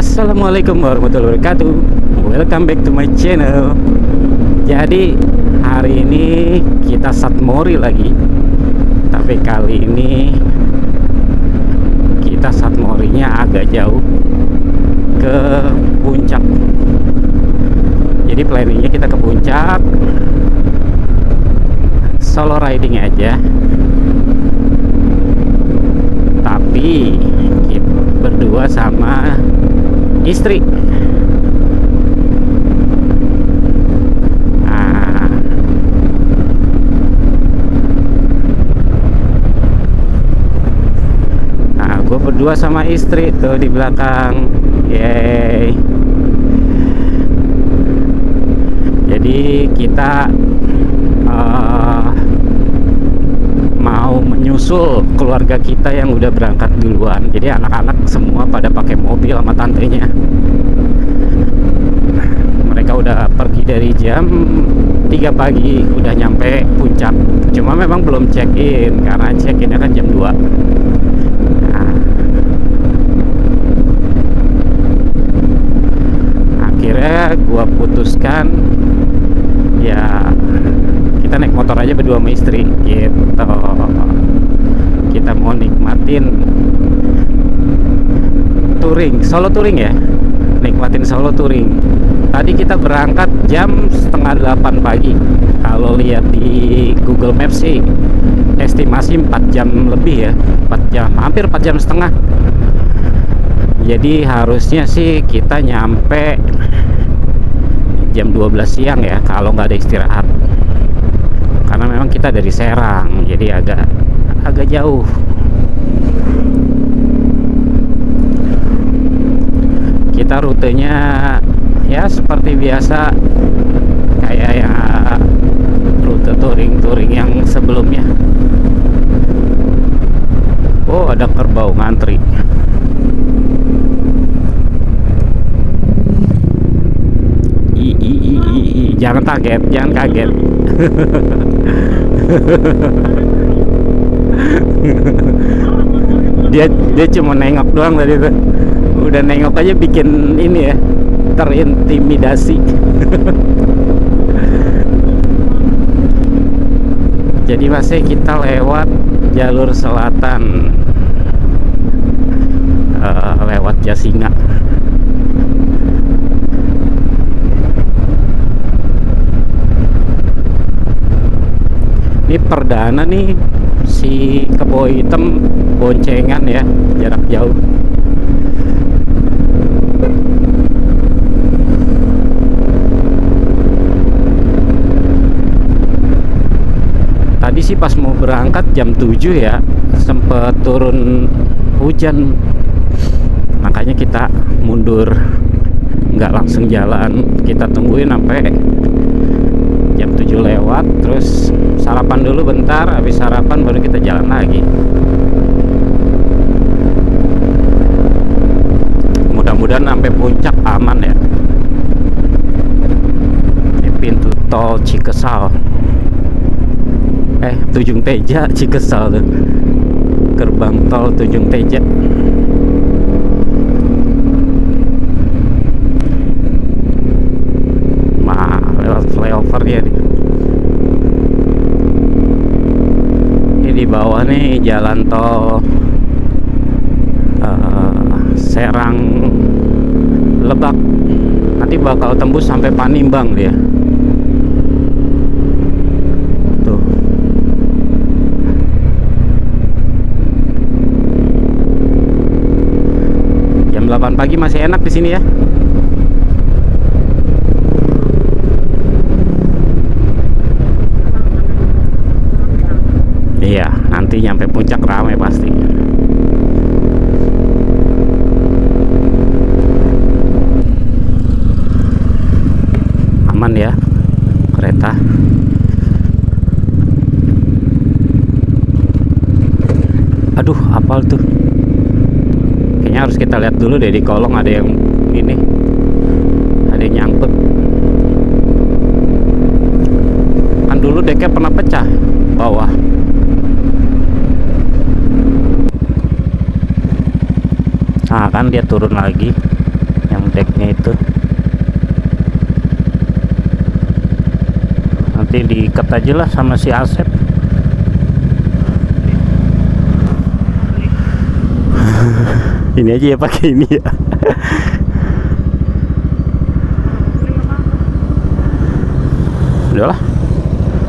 Assalamualaikum warahmatullahi wabarakatuh. Welcome back to my channel. Jadi hari ini kita Satmori lagi. Tapi kali ini kita Satmorinya agak jauh ke puncak. Jadi planningnya kita ke puncak, solo riding aja. Tapi kita berdua sama istri. Nah, gue berdua sama istri tuh di belakang. Yeay. Jadi kita mau menyusul keluarga kita yang udah berangkat duluan. Jadi anak-anak semua pada pakai mobil sama tantenya. Mereka udah pergi dari jam 3 pagi, udah nyampe puncak. Cuma memang belum check-in karena check-innya kan jam 2. Nah, akhirnya gua putuskan ya kita naik motor aja berdua sama istri gitu. Kita mau nikmatin touring, solo touring ya. Nikmatin solo touring. Tadi kita berangkat jam setengah 8 pagi. Kalau lihat di Google Maps sih estimasi 4 jam lebih ya. 4 jam, hampir 4 jam setengah. Jadi harusnya sih kita nyampe jam 12 siang ya kalau nggak ada istirahat. Karena memang kita dari Serang, jadi agak jauh. Kita rutenya ya seperti biasa kayak ya rute touring yang sebelumnya. Oh, ada kerbau ngantri. Jangan kaget, jangan kaget. dia cuma nengok doang tadi tuh. Udah nengok aja bikin ini ya, terintimidasi. Jadi masih kita lewat jalur selatan, lewat Jasinga. Ini perdana nih si kebo hitam boncengan ya, jarak jauh. Tadi sih pas mau berangkat jam 7 ya, sempet turun hujan. Makanya kita mundur, nggak langsung jalan. Kita tungguin sampai jam 7 lewat, terus sarapan dulu bentar, habis sarapan baru kita jalan lagi. Mudah-mudahan sampai puncak aman ya. Ini pintu tol Cikesal, Tujung Teja, Cikesal tuh. Gerbang tol Tujung Teja. Lewat flyover ya nih. Ini di bawah nih jalan tol Serang Lebak. Nanti bakal tembus sampai Panimbang dia. Tuh. Jam 8 pagi masih enak di sini ya. Iya, nanti nyampe puncak ramai pasti. Aman ya kereta. Aduh, apal tuh. Kayaknya harus kita lihat dulu deh di kolong ada yang ini. Ada yang nyangkut. Kan dulu deknya pernah pecah bawah. Nah kan dia turun lagi. decknya itu. Nanti diikat aja lah sama si Asep. Ini aja ya, pakai ini ya. Udahlah,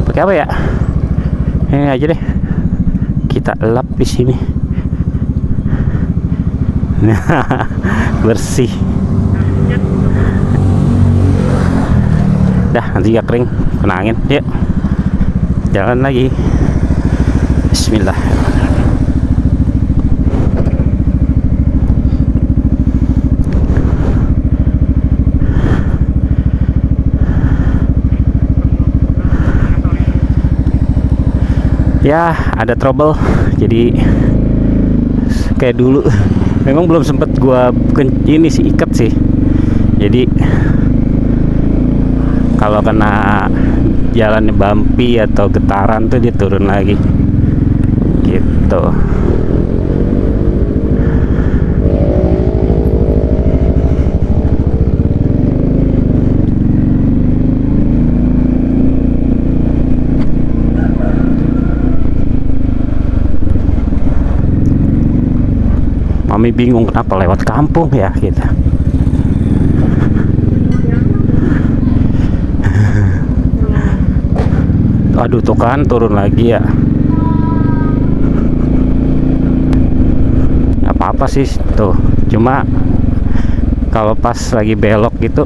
pakai apa ya? Ini aja deh, kita lap di sini. Bersih. Dah, nanti gak kering, kena angin. Yuk, jalan lagi. Bismillah. Ya, ada trouble, jadi kayak dulu. Memang belum sempet gua ini sih ikat sih. Jadi kalau kena jalannya bumpy atau getaran tuh dia turun lagi gitu. Mami bingung kenapa lewat kampung ya gitu. Aduh, tuh kan turun lagi ya. Apa-apa sih tuh, cuma kalau pas lagi belok gitu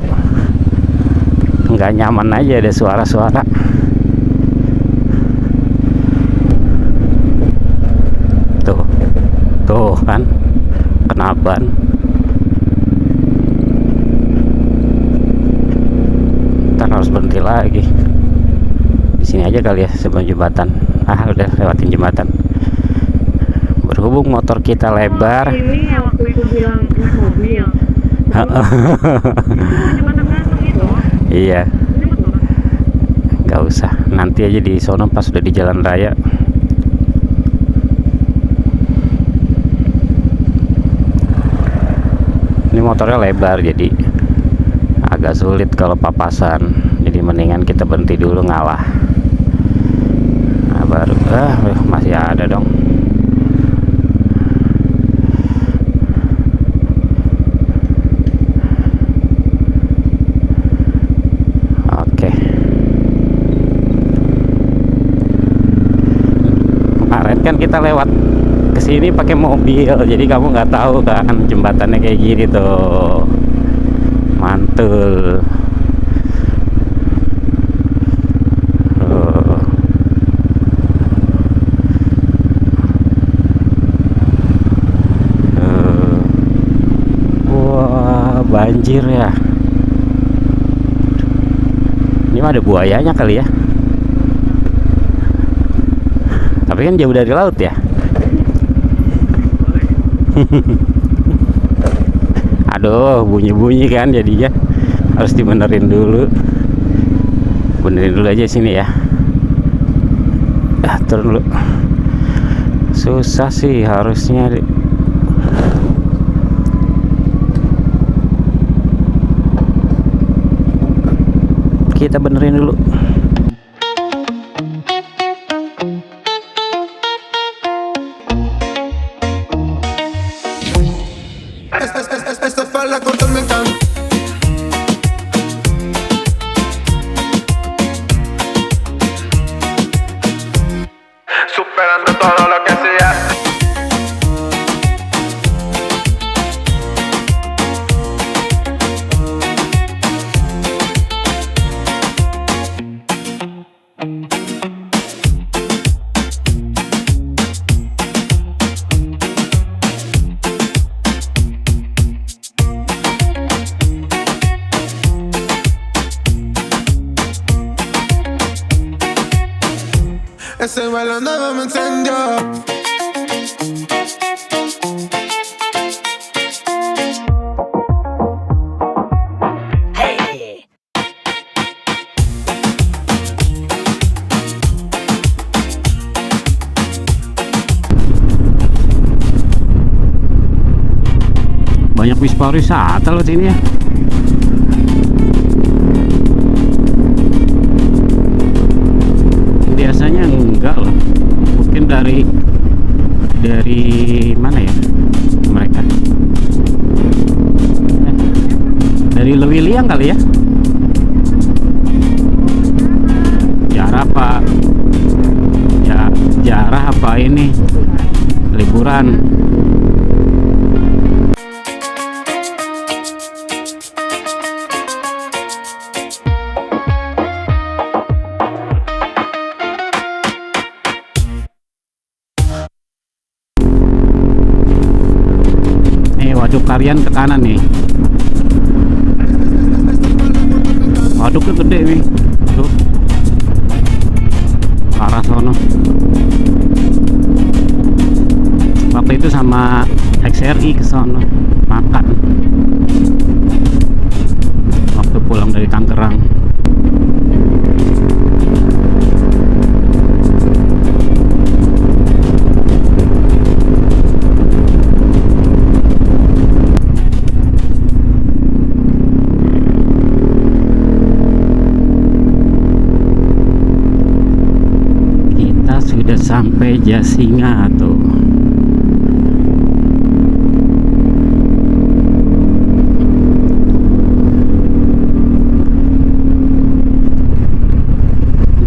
nggak nyaman aja, ada suara-suara. Tuh kan kena ban. Ntar harus berhenti lagi di sini aja kali ya, sebelum jembatan. Udah lewatin jembatan. Berhubung motor kita lebar. Ini yang waktu itu bilang naik mobil. Jembatan gantung itu. Iya. Gak usah, nanti aja di sono pas udah di jalan raya. Ini motornya lebar jadi agak sulit kalau papasan, jadi mendingan kita berhenti dulu ngalah. Nah, baru masih ada dong. Oke, kemarin kan kita lewat kesini pakai mobil, jadi kamu nggak tahu kan jembatannya kayak gini tuh, mantul. Wah, banjir ya. Ini mah ada buayanya kali ya, tapi kan jauh dari laut ya. Aduh, bunyi-bunyi kan, jadinya harus dibenerin dulu. Benerin dulu aja sini ya. Turun dulu. Susah sih harusnya. Kita benerin dulu. Esta falda corta me encanta. Superando todo lo que hacía. Ese balón nuevo me encendió. Banyak Wispa pariwisata loh sini ya. Biasanya enggak loh. Mungkin dari mana ya mereka? Dari Lewiliang kali ya. Jarah apa? Ya, jarah apa ini? Liburan. Waduk Karian ke kanan nih. Waduknya gede nih. Tuh. Ke arah sono. Waktu itu sama XRI ke sono makan. Waktu pulang dari Tangerang. Sudah sampai Jasinga tuh.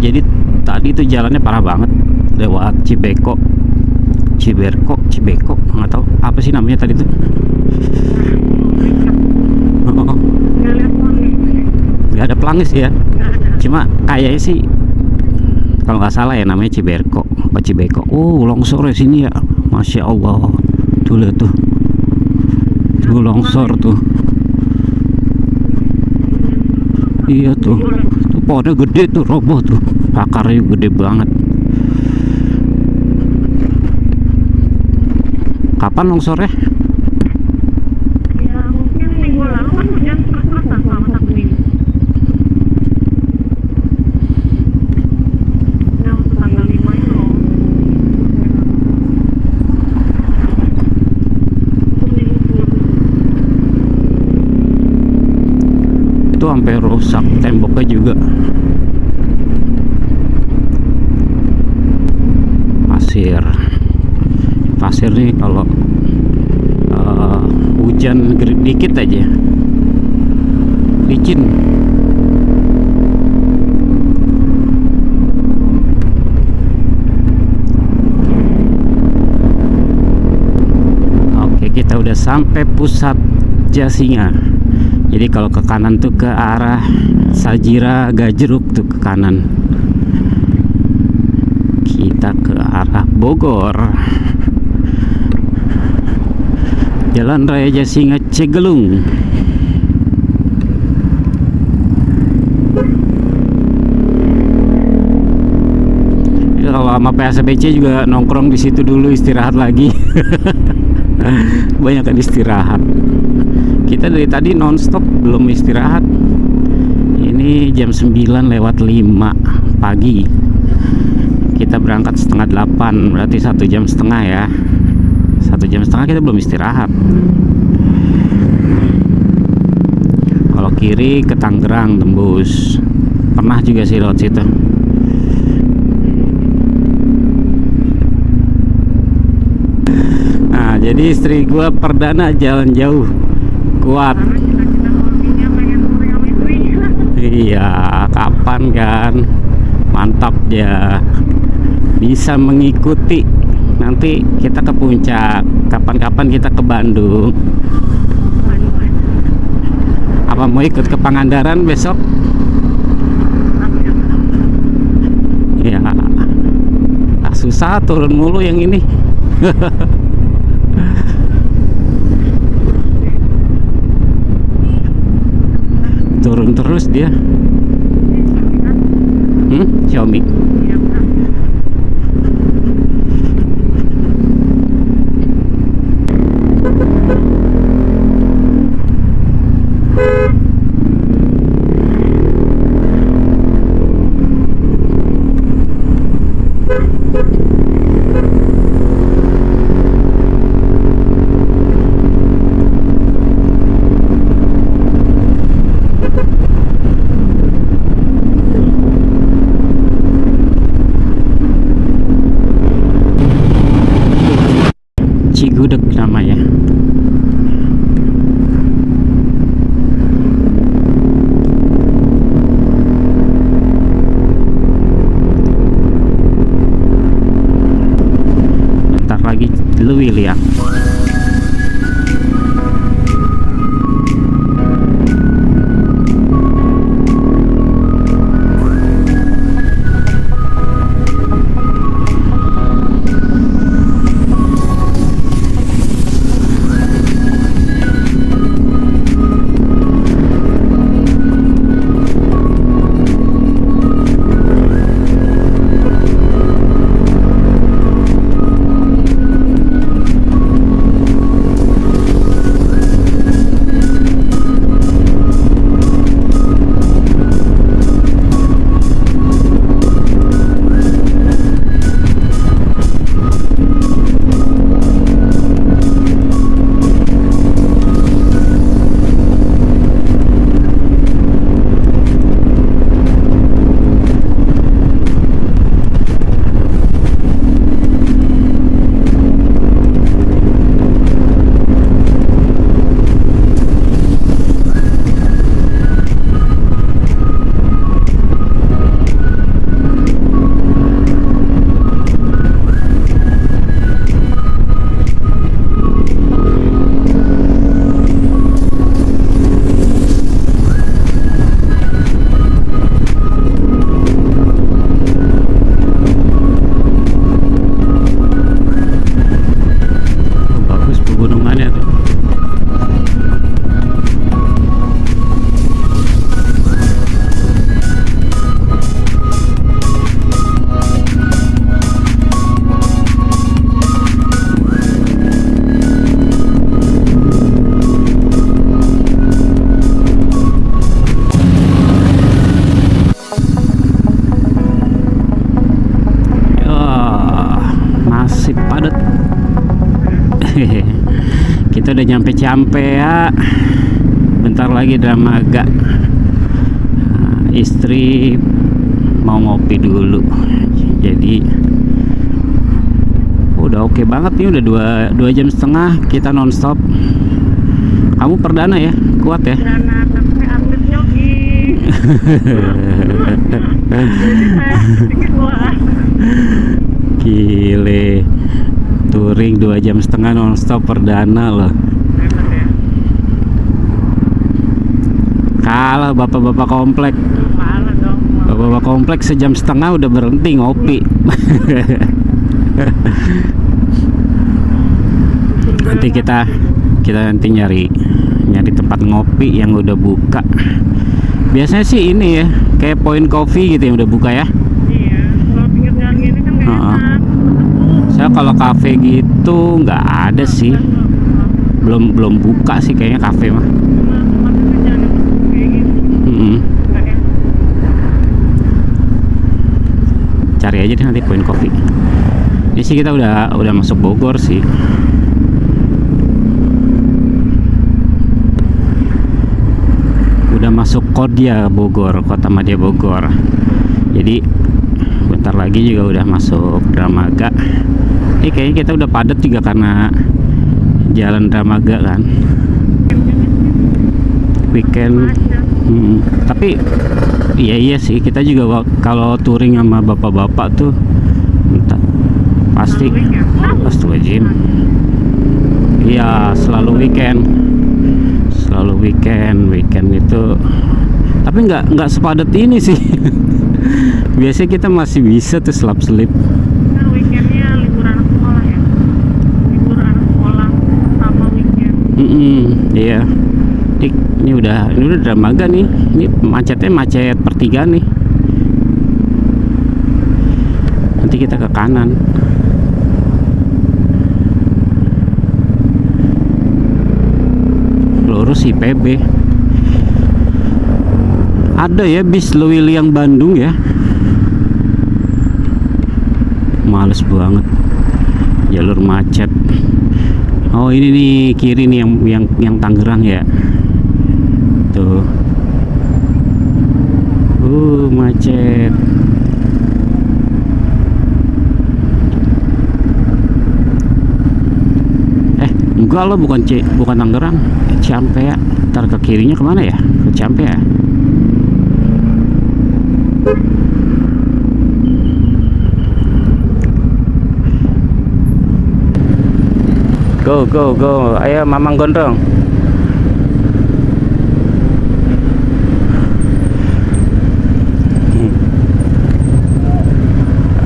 Jadi tadi tuh jalannya parah banget, lewat Cibeko, nggak tahu apa sih namanya tadi tuh. Nggak ada pelangis ya, cuma kayaknya sih kalau nggak salah ya namanya Cibeko. Longsor ya sini ya, Masya Allah. Tuh lihat tuh longsor tuh. Iya tuh pohonnya gede tuh, roboh tuh, akarnya gede banget. Kapan longsornya? Ya mungkin minggu lalu kan hujan terus-terusan selama 1 minggu. Nah untuk tanggal 5 itu loh. Itu sampai rusak temboknya juga. Pasir nih kalau hujan dikit aja licin. Oke, kita udah sampai pusat Jasinga. Jadi kalau ke kanan tuh ke arah Sajira Gajeruk tuh ke kanan. Kita ke arah Bogor. Jalan Raya Jasinga Cegelung. Ya, kalau sama PSBC juga nongkrong di situ dulu, istirahat lagi. Banyak kan istirahat. Kita dari tadi nonstop belum istirahat. Ini jam 9:05 pagi. Kita berangkat 7:30, berarti 1,5 jam ya. 1,5 jam kita belum istirahat. Kalau kiri ke Tangerang tembus. Pernah juga sih lewat situ. Nah, jadi istri gua perdana jalan jauh. Kuat. Iya, kapan kan? Mantap dia. Bisa mengikuti. Nanti kita ke puncak. Kapan-kapan kita ke Bandung. Apa mau ikut ke Pangandaran besok? Ya, susah turun mulu yang ini. Turun terus dia. Xiaomi. Lewiliang. Kita udah nyampe Ciampea, bentar lagi Dramaga. Istri mau ngopi dulu, jadi udah oke banget nih. Udah 2 jam setengah kita nonstop. Kamu perdana ya, kuat ya? Perdana, tapi atlet jogging. Jadi saya sedikit wah. Gile, touring 2 jam setengah nonstop perdana loh. Hebat ya. Kalah bapak-bapak komplek. Malah dong. Bapak-bapak komplek sejam setengah udah berhenti ngopi. Nanti kita nanti nyari tempat ngopi yang udah buka. Biasanya sih ini ya, kayak Point Coffee gitu yang udah buka ya. Iya, kalau pinggir jalan gini kan gak enak. Saya kalau kafe gitu nggak ada sih, belum buka sih kayaknya kafe mah. Cuma jalan kayak gitu. Nggak enak. Cari aja deh nanti Point Coffee. Ini sih kita udah masuk Bogor sih. Udah masuk Kodia Bogor, Kota Madya Bogor. Jadi bentar lagi juga udah masuk Dramaga. Ini kayaknya kita udah padat juga karena jalan Dramaga kan. Weekend. Tapi iya sih, kita juga kalau touring sama bapak-bapak tuh entah, pasti wajib. Iya, selalu weekend itu, tapi nggak sepadat ini sih. Biasanya kita masih bisa tuh selip Kan weekendnya libur anak sekolah ya. Libur anak sekolah sama weekend. Iya. Ini udah Dramaga nih. Ini macet pertigaan nih. Nanti kita ke kanan. Lurus IPB. Ada ya bis Lewiliang Bandung ya. Males banget, jalur macet. Oh ini nih kiri nih yang Tangerang ya. Tuh. Macet. Enggak loh, bukan Tangerang, Ciampea. Ntar ke kirinya kemana ya? Ke Ciampea. Go go go, ayo Mamang Gondrong.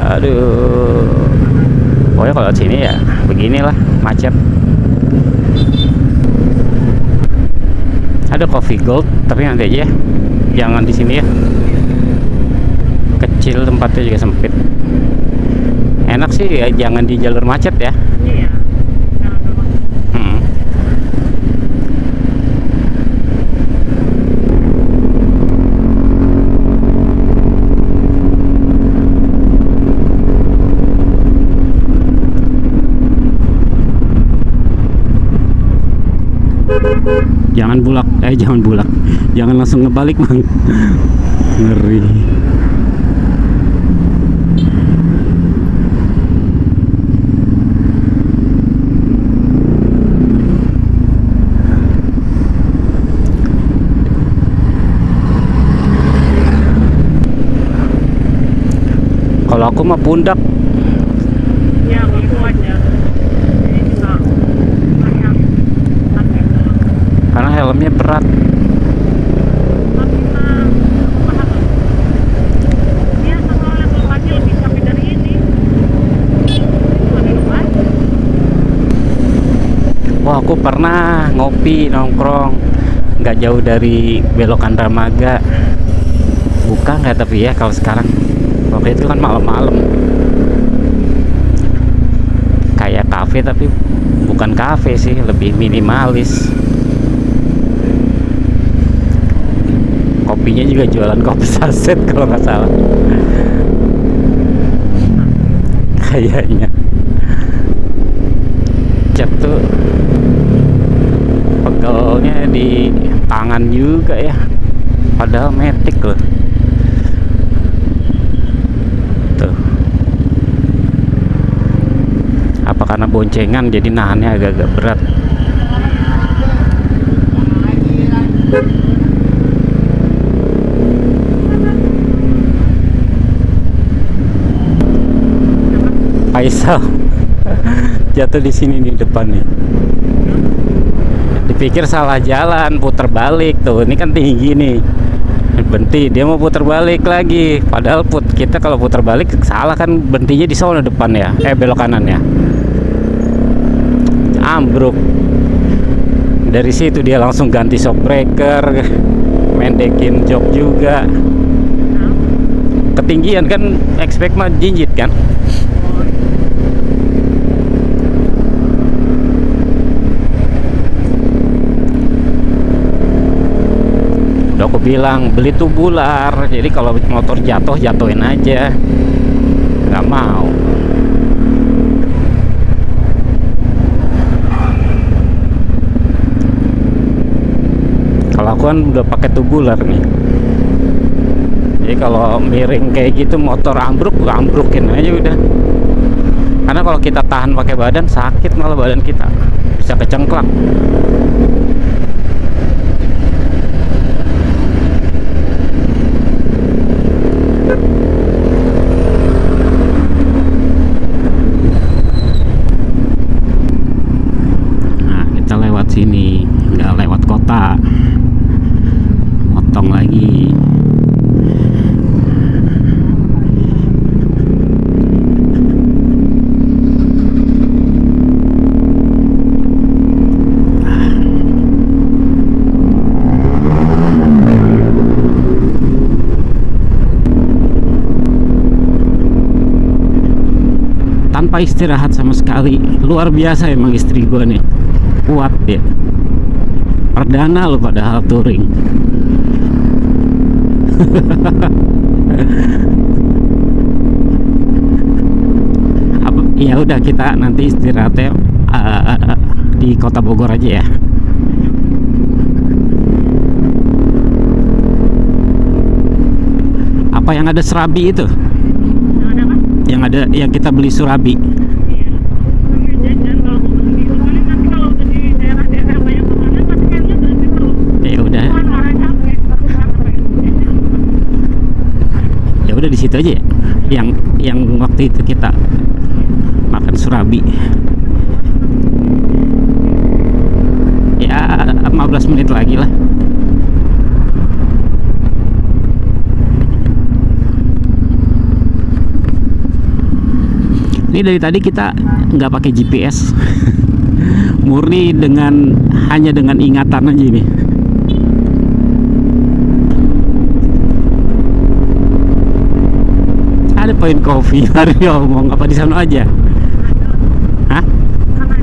Aduh, pokoknya kalau sini ya beginilah macet. Ada Coffee Gold, tapi nanti aja ya. Jangan di sini ya. Kecil tempatnya juga sempit. Enak sih ya, jangan di jalur macet ya. Iya. Hmm. Jangan bulak, jangan langsung ngebalik bang. Ngeri. Kalau aku mah pundak. Ya kalau itu aja. Ini juga banyak pakai doang. Karena helmnya berat. Tapi mah mahal. Dia sama level lagi lebih capek dari ini. Cuma di luar. Wah, aku pernah ngopi nongkrong nggak jauh dari belokan Dramaga. Buka nggak tapi ya kalau sekarang. Waktu itu kan malam-malam. Kayak kafe tapi bukan kafe sih, lebih minimalis. Kopinya juga jualan kopi saset kalau nggak salah. Kayaknya. Cat tuh pegelnya di tangan juga ya. Padahal metik loh. Tuh. Apa karena boncengan jadi nahannya agak-agak berat. Faisal jatuh di sini nih depan nih. Dipikir salah jalan, putar balik tuh. Ini kan tinggi nih. Berhenti, dia mau putar balik lagi. Padahal kita kalau putar balik salah kan, berhentinya di sana depan ya. Belok kanan ya. Ambruk. Dari situ dia langsung ganti shock breaker, mendekin jok juga. Ketinggian kan, expect mah jinjit kan. Udah aku bilang beli tubular, jadi kalau motor jatuh jatuhin aja, nggak mau. Kalau aku kan udah pakai tubular nih, jadi kalau miring kayak gitu motor ambruk, ambrukin aja udah. Karena kalau kita tahan pakai badan sakit, malah badan kita bisa kecengklak. Sini nggak lewat kota, motong lagi. Tanpa istirahat sama sekali, luar biasa emang istri gua nih. Kuat dia, perdana lo padahal touring. Ya udah, kita nanti istirahatnya di kota Bogor aja ya. Apa yang ada serabi itu? Yang kita beli surabi. Udah di situ aja ya, yang waktu itu kita makan surabi. ya 15 menit lagi lah. Ini dari tadi kita nggak pakai GPS, murni hanya dengan ingatan aja ini. Ada poin kopi, baru ngomong apa di sana aja? Hah? Sana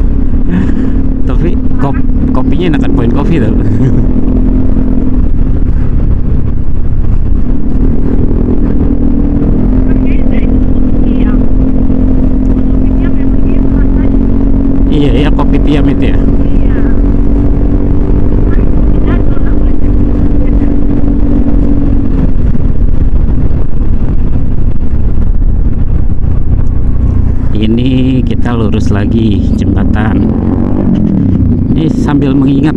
Tapi kopinya enakan poin kopi tuh. beda itu iya. Kopinya memang gitu rasanya. Iya, iya, kopi tiam itu ya. Iya. Tidak pernah boleh beda. Ini kita lurus lagi jembatan. Ini sambil mengingat.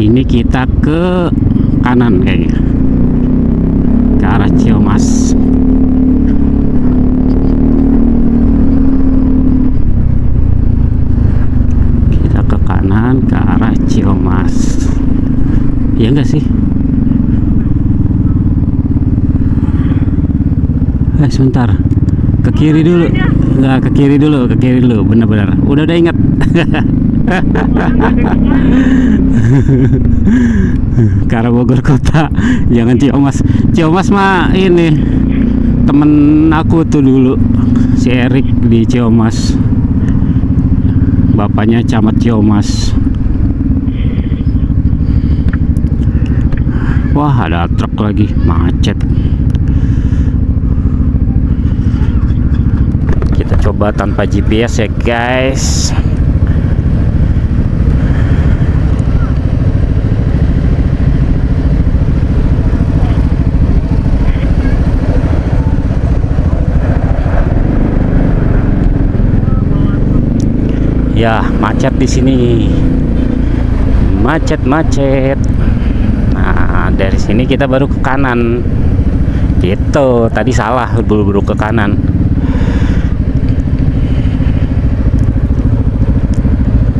Ini kita ke kanan kayaknya, ke arah Ciamas. Kita ke kanan ke arah Ciamas. Iya enggak sih? Sebentar, ke kiri dulu. Enggak, ke kiri dulu, benar-benar. Udah ingat. Ke arah Bogor kota, jangan Ciamas. Ciamas mah ini temen aku tuh dulu, si Erik di Ciamas, bapaknya camat Ciamas. Wah, ada truk lagi, macet. Kita coba tanpa GPS ya guys. Ya, macet di sini. Macet. Nah, dari sini kita baru ke kanan. Gitu, tadi salah, buru-buru ke kanan.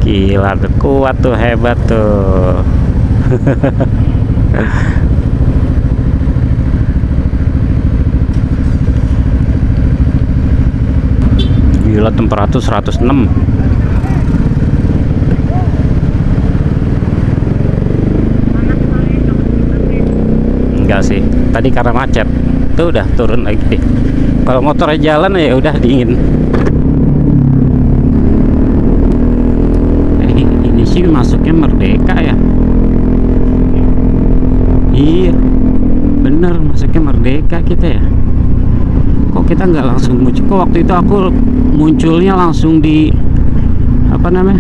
Gila, kuat tuh, hebat tuh. Gila, temperatur 106. Enggak sih, tadi karena macet tuh udah turun lagi. Kalau motornya jalan ya udah dingin. Ini sih masuknya Merdeka ya. Iya bener, masuknya Merdeka kita ya. Kok kita nggak langsung muncul? Kok waktu itu aku munculnya langsung di apa namanya,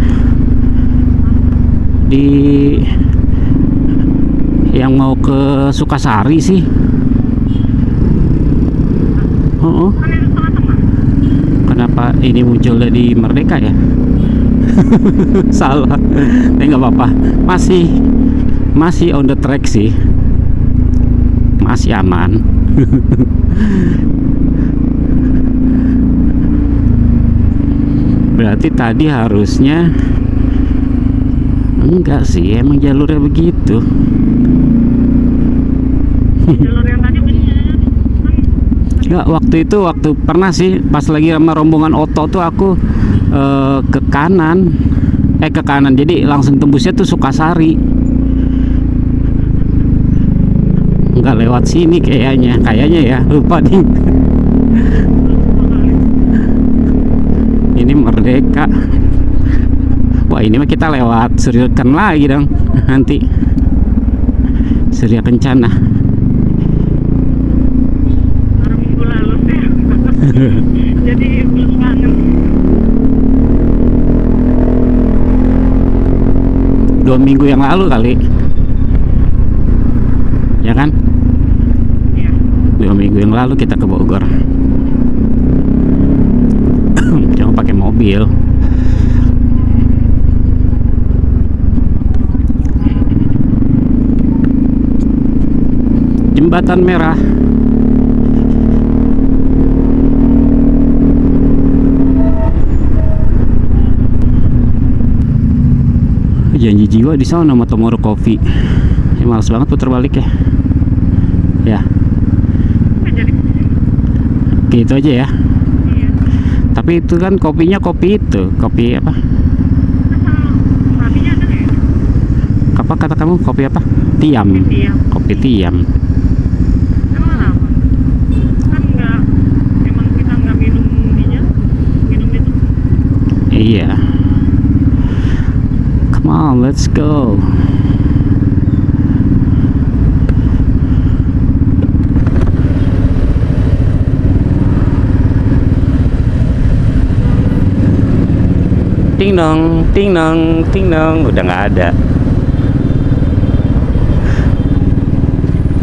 di yang mau ke Sukasari sih. Oh, kenapa ini munculnya di Merdeka ya? Salah. Tapi nggak apa-apa, masih on the track sih, masih aman. Berarti tadi harusnya enggak sih, emang jalurnya begitu. Jalur yang tadi bener. Enggak, waktu pernah sih pas lagi sama rombongan Oto tuh aku ke kanan. Jadi langsung tembusnya tuh Sukasari. Enggak lewat sini kayaknya ya, lupa nih. Ini Merdeka. Wah, ini mah kita lewat Surya lagi dong nanti. Surya Kencana. Baru minggu lalu sih. Jadi belum kangen. 2 minggu yang lalu kali. Ya kan? 2 minggu yang lalu kita ke Bogor. Cuma pakai mobil. Jembatan Merah. Janji jiwa di sana sama Tomorrow Coffee. Ya, males banget putar balik ya. Ya, Nggak jadi gitu aja ya. iya. Tapi itu kan kopinya kopi itu, kopi apa? Asal sapinya ada nggak ya? Apa kata kamu? Kopi apa? Tiam. Tiam. Kopi tiam. Emang apa? Kan nggak, emang kita nggak minum ininya, minum itu. Iya. Come on, let's go. Ting dong, ting dong, ting dong. Udah nggak ada.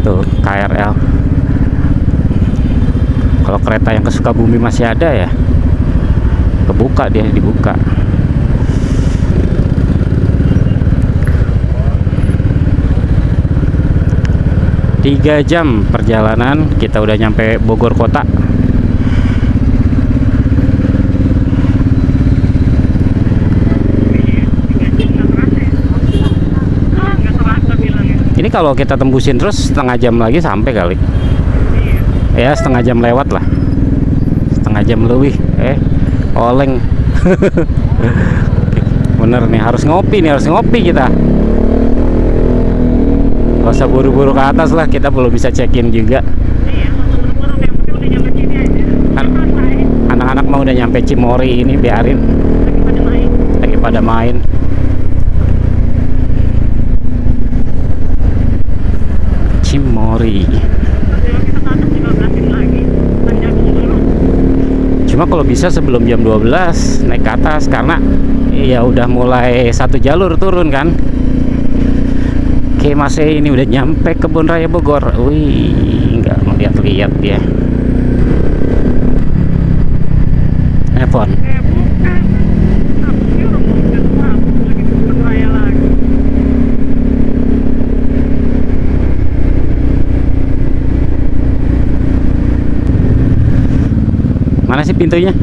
Tuh KRL. Kalau kereta yang ke Sukabumi masih ada ya, kebuka dia, dibuka. 3 jam perjalanan kita udah nyampe Bogor kota. Ini kalau kita tembusin terus setengah jam lagi sampai kali. Ya setengah jam lewat lah. Setengah jam lebih. Oleng. Bener nih, harus ngopi kita. Gak usah buru-buru ke atas lah, kita belum bisa check-in juga. Anak-anak mau udah nyampe Cimory ini, biarin. Lagi pada main. Cimory. Cuma kalau bisa sebelum jam 12 naik ke atas, karena ya udah mulai satu jalur turun kan. Oke, Mas ini udah nyampe Kebun Raya Bogor. Wih, nggak ngeliat-liat dia. Telepon. Mana sih pintunya?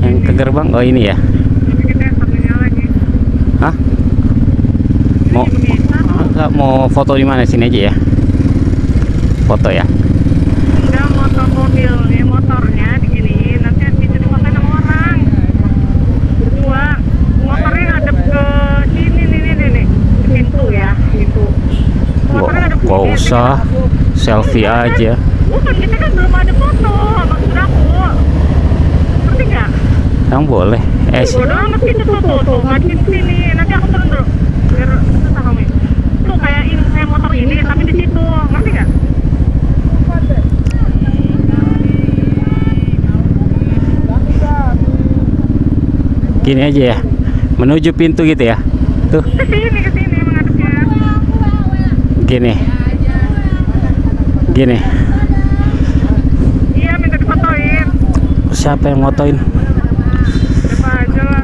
Yang ke gerbang? Oh ini ya. Hah? Mau foto di mana? Sini aja ya. Foto ya. Enggak, motor mobilnya, motornya diginiin, nanti bisa dipakai sama orang berdua. Motornya ngadep ke sini nih, pintu ya, pintu. Motornya ngadep ke Gak sini, usah, selfie aja. Bukan, kita kan belum ada foto, maksud aku. Ngerti nggak? Yang boleh. Bodo amat gitu tuh, ngadepin sini. Nanti aku turun dulu, biar susah kamu. Tuh kayak ini, kayak motor ini, tapi di situ, ngerti nggak? Gini aja ya, menuju pintu gitu ya. Tuh, Ke sini menghadapnya. gini. Gini. Iya, minta difotoin. Siapa yang motoin? Siapa aja lah.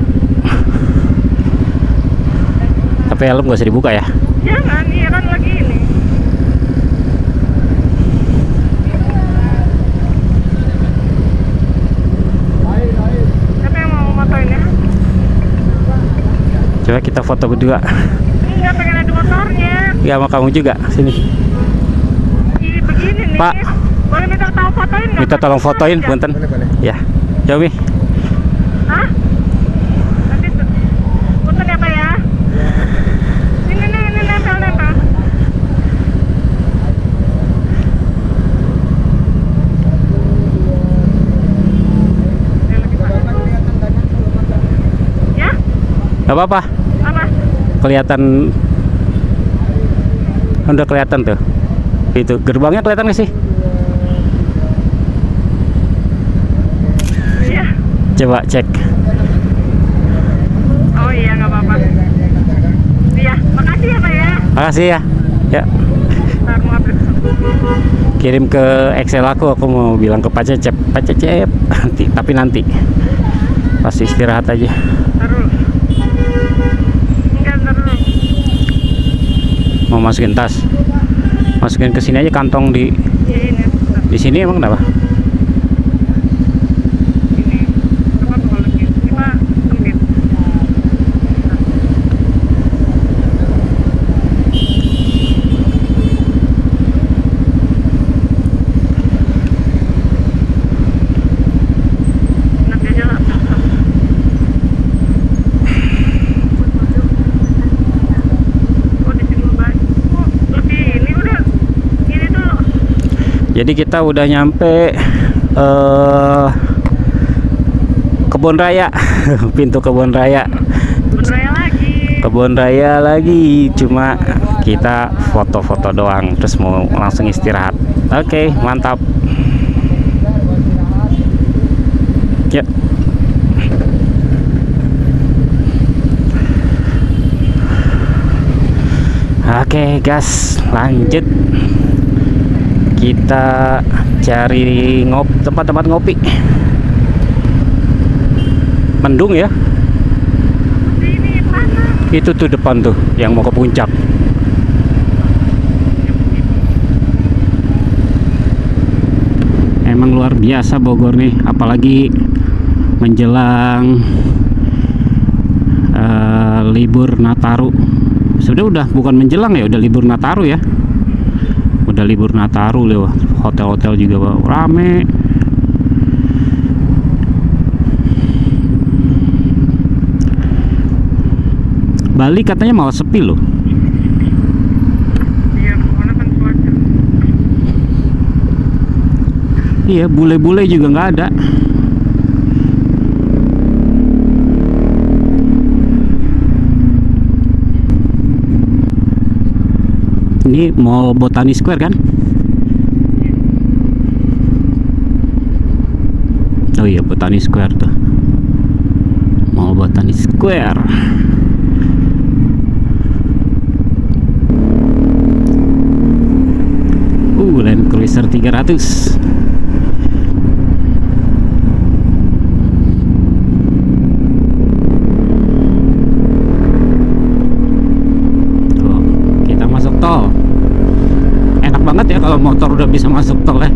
Tapi helm gak usah dibuka ya. Jangan, iya kan lagi ini. Siapa yang mau motoin ya? Coba kita foto berdua. Enggak, pengen ada motornya. Ya sama kamu juga. Sini. Ih, begini nih. Pak. Boleh minta tolong fotoin nggak? Minta tolong fotoin, Aja. punten. Ya. Coba Mi. Hah? Nanti punten ya Pak ya? Ini nempel. Ya? Gak apa-apa. Apa? Kelihatan. Udah kelihatan tuh. Itu gerbangnya kelihatan gak sih? Iya. Coba cek. Oh iya, nggak apa-apa. Iya, makasih ya Pak ya. Makasih ya. Ya. Ntar mau Kirim ke Excel aku mau bilang ke Pak Cecep nanti, tapi nanti pas istirahat aja. Taruh. Enggak, taruh. Mau masukin tas, masukin ke sini aja kantong di sini emang kenapa? Ini apa tuh kalau gini? Kita sempit. Enak aja lah. Oh, di sini baik. Oh, lebih ini udah. Ini tuh. Jadi kita udah nyampe Kebun Raya. Pintu Kebun Raya. Beraya lagi. Kebun Raya lagi, cuma kita foto-foto doang terus mau langsung istirahat. Oke, mantap. Ya. Oke, gas, lanjut. Kita cari tempat-tempat ngopi. Mendung ya. Sini panas. Itu tuh depan tuh yang mau ke puncak. Emang luar biasa Bogor nih, apalagi menjelang libur Nataru. Sudah bukan menjelang ya, udah libur Nataru ya. Udah libur Nataru loh. Hotel-hotel juga rame. Bali katanya malah sepi loh. Iya, mana kan cuaca. Iya, bule-bule juga nggak ada. Ini Mall Botani Square kan? Oh iya, Botani Square tuh. Mall Botani Square. Land Cruiser 300. Tuh, kita masuk tol. Enak banget ya kalau motor udah bisa masuk tol ya.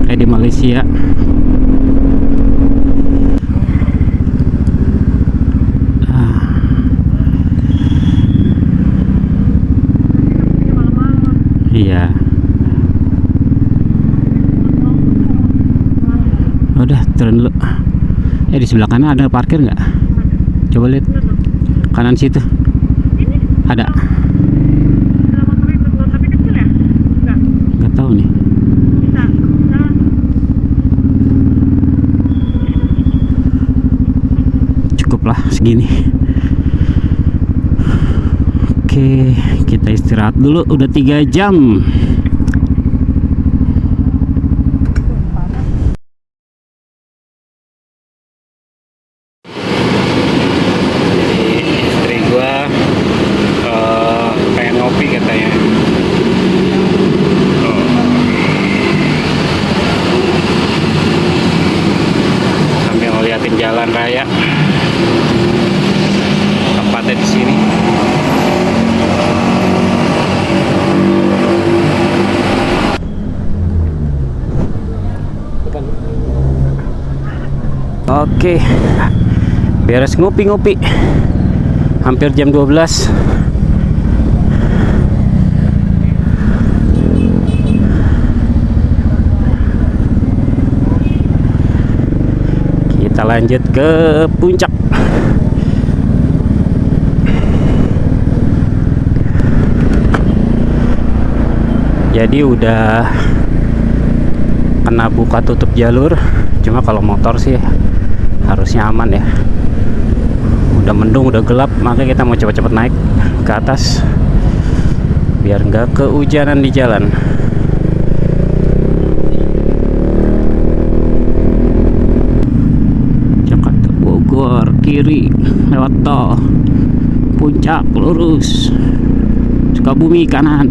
Kayak di Malaysia. Iya. Udah turun dulu. Di sebelah kanan ada parkir nggak? Coba lihat kanan situ. Ini Ada. dalam motor itu tuh, tapi kecil ya? Enggak. Nggak tahu nih. Bisa. Nah, Cukuplah segini. Oke, kita istirahat dulu. Udah 3 jam. Istri gua pengen ngopi katanya. Sambil ngeliatin jalan raya. Tempatnya di sini. Oke, beres ngopi-ngopi. Hampir jam 12. Kita lanjut ke puncak. Jadi udah kena buka tutup jalur. Cuma kalau motor sih harusnya aman ya. Udah mendung, udah gelap, makanya kita mau cepet-cepet naik ke atas biar nggak kehujanan di jalan. Jakarta Bogor kiri lewat tol, puncak lurus, Sukabumi kanan.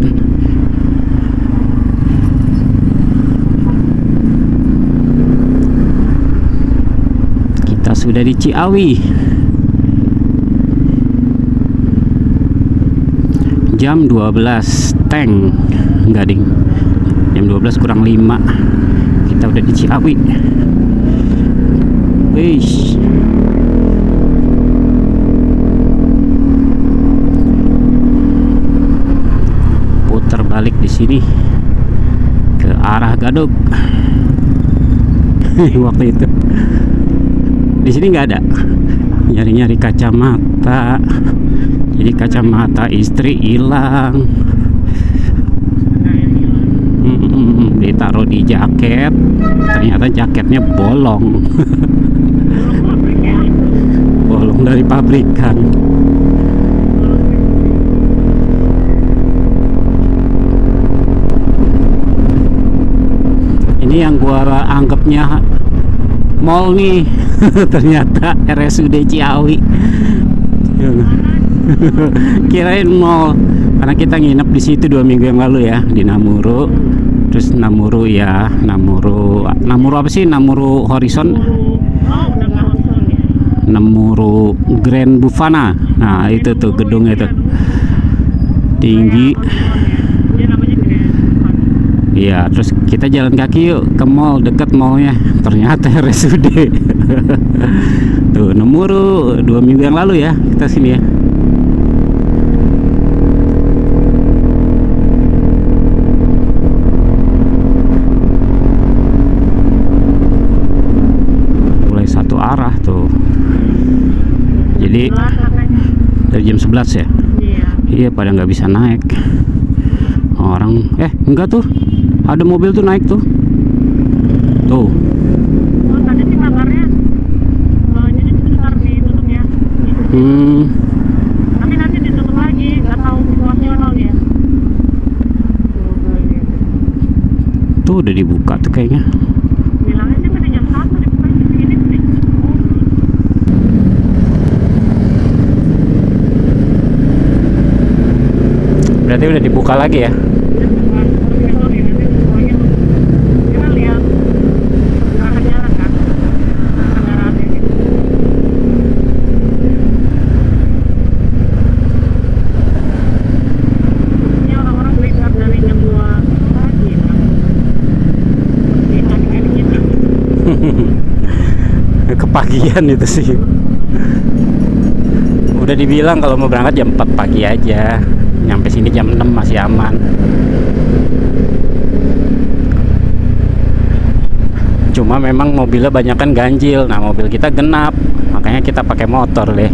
sudah di Ciawi. Jam 12 tank enggak ding, jam 12 kurang 5 kita udah di Ciawi. Wish. Putar balik di sini ke arah Gadog. Waktu itu di sini nggak ada, nyari-nyari kacamata, jadi kacamata istri hilang. Ditaruh di jaket, ternyata jaketnya bolong. Bolong dari pabrikan. Ini yang gua anggapnya mall nih, ternyata RSUD Ciawi. Kirain mall, karena kita nginep di situ 2 minggu yang lalu ya, di Namuru. Terus Namuru ya, Namuru apa sih? Namuru Horizon. Namuru Grand Bufana. Nah, itu tuh gedungnya tuh. Tinggi. Iya, terus kita jalan kaki yuk ke mall, deket mallnya. Ternyata RSUD. Tuh, Namuru 2 minggu yang lalu ya, kita sini ya. Mulai satu arah tuh. Jadi dari jam 11 ya? Iya, pada nggak bisa naik. Orang, enggak tuh. Ada mobil tuh naik tuh. Tuh. Oh, tadi sih kabarnya jadi sebentar ditutupnya. Tapi nanti ditutup lagi, nggak tahu situasional ya. Tuh udah dibuka tuh kayaknya. Bilangnya sih pada jam 1 dibuka di sini sih. Berarti udah dibuka lagi ya? Kepagian itu sih. Udah dibilang kalau mau berangkat jam 4 pagi aja, nyampe sini jam 6 masih aman. Cuma memang mobilnya banyak kan ganjil. Nah, mobil kita genap, makanya kita pakai motor deh.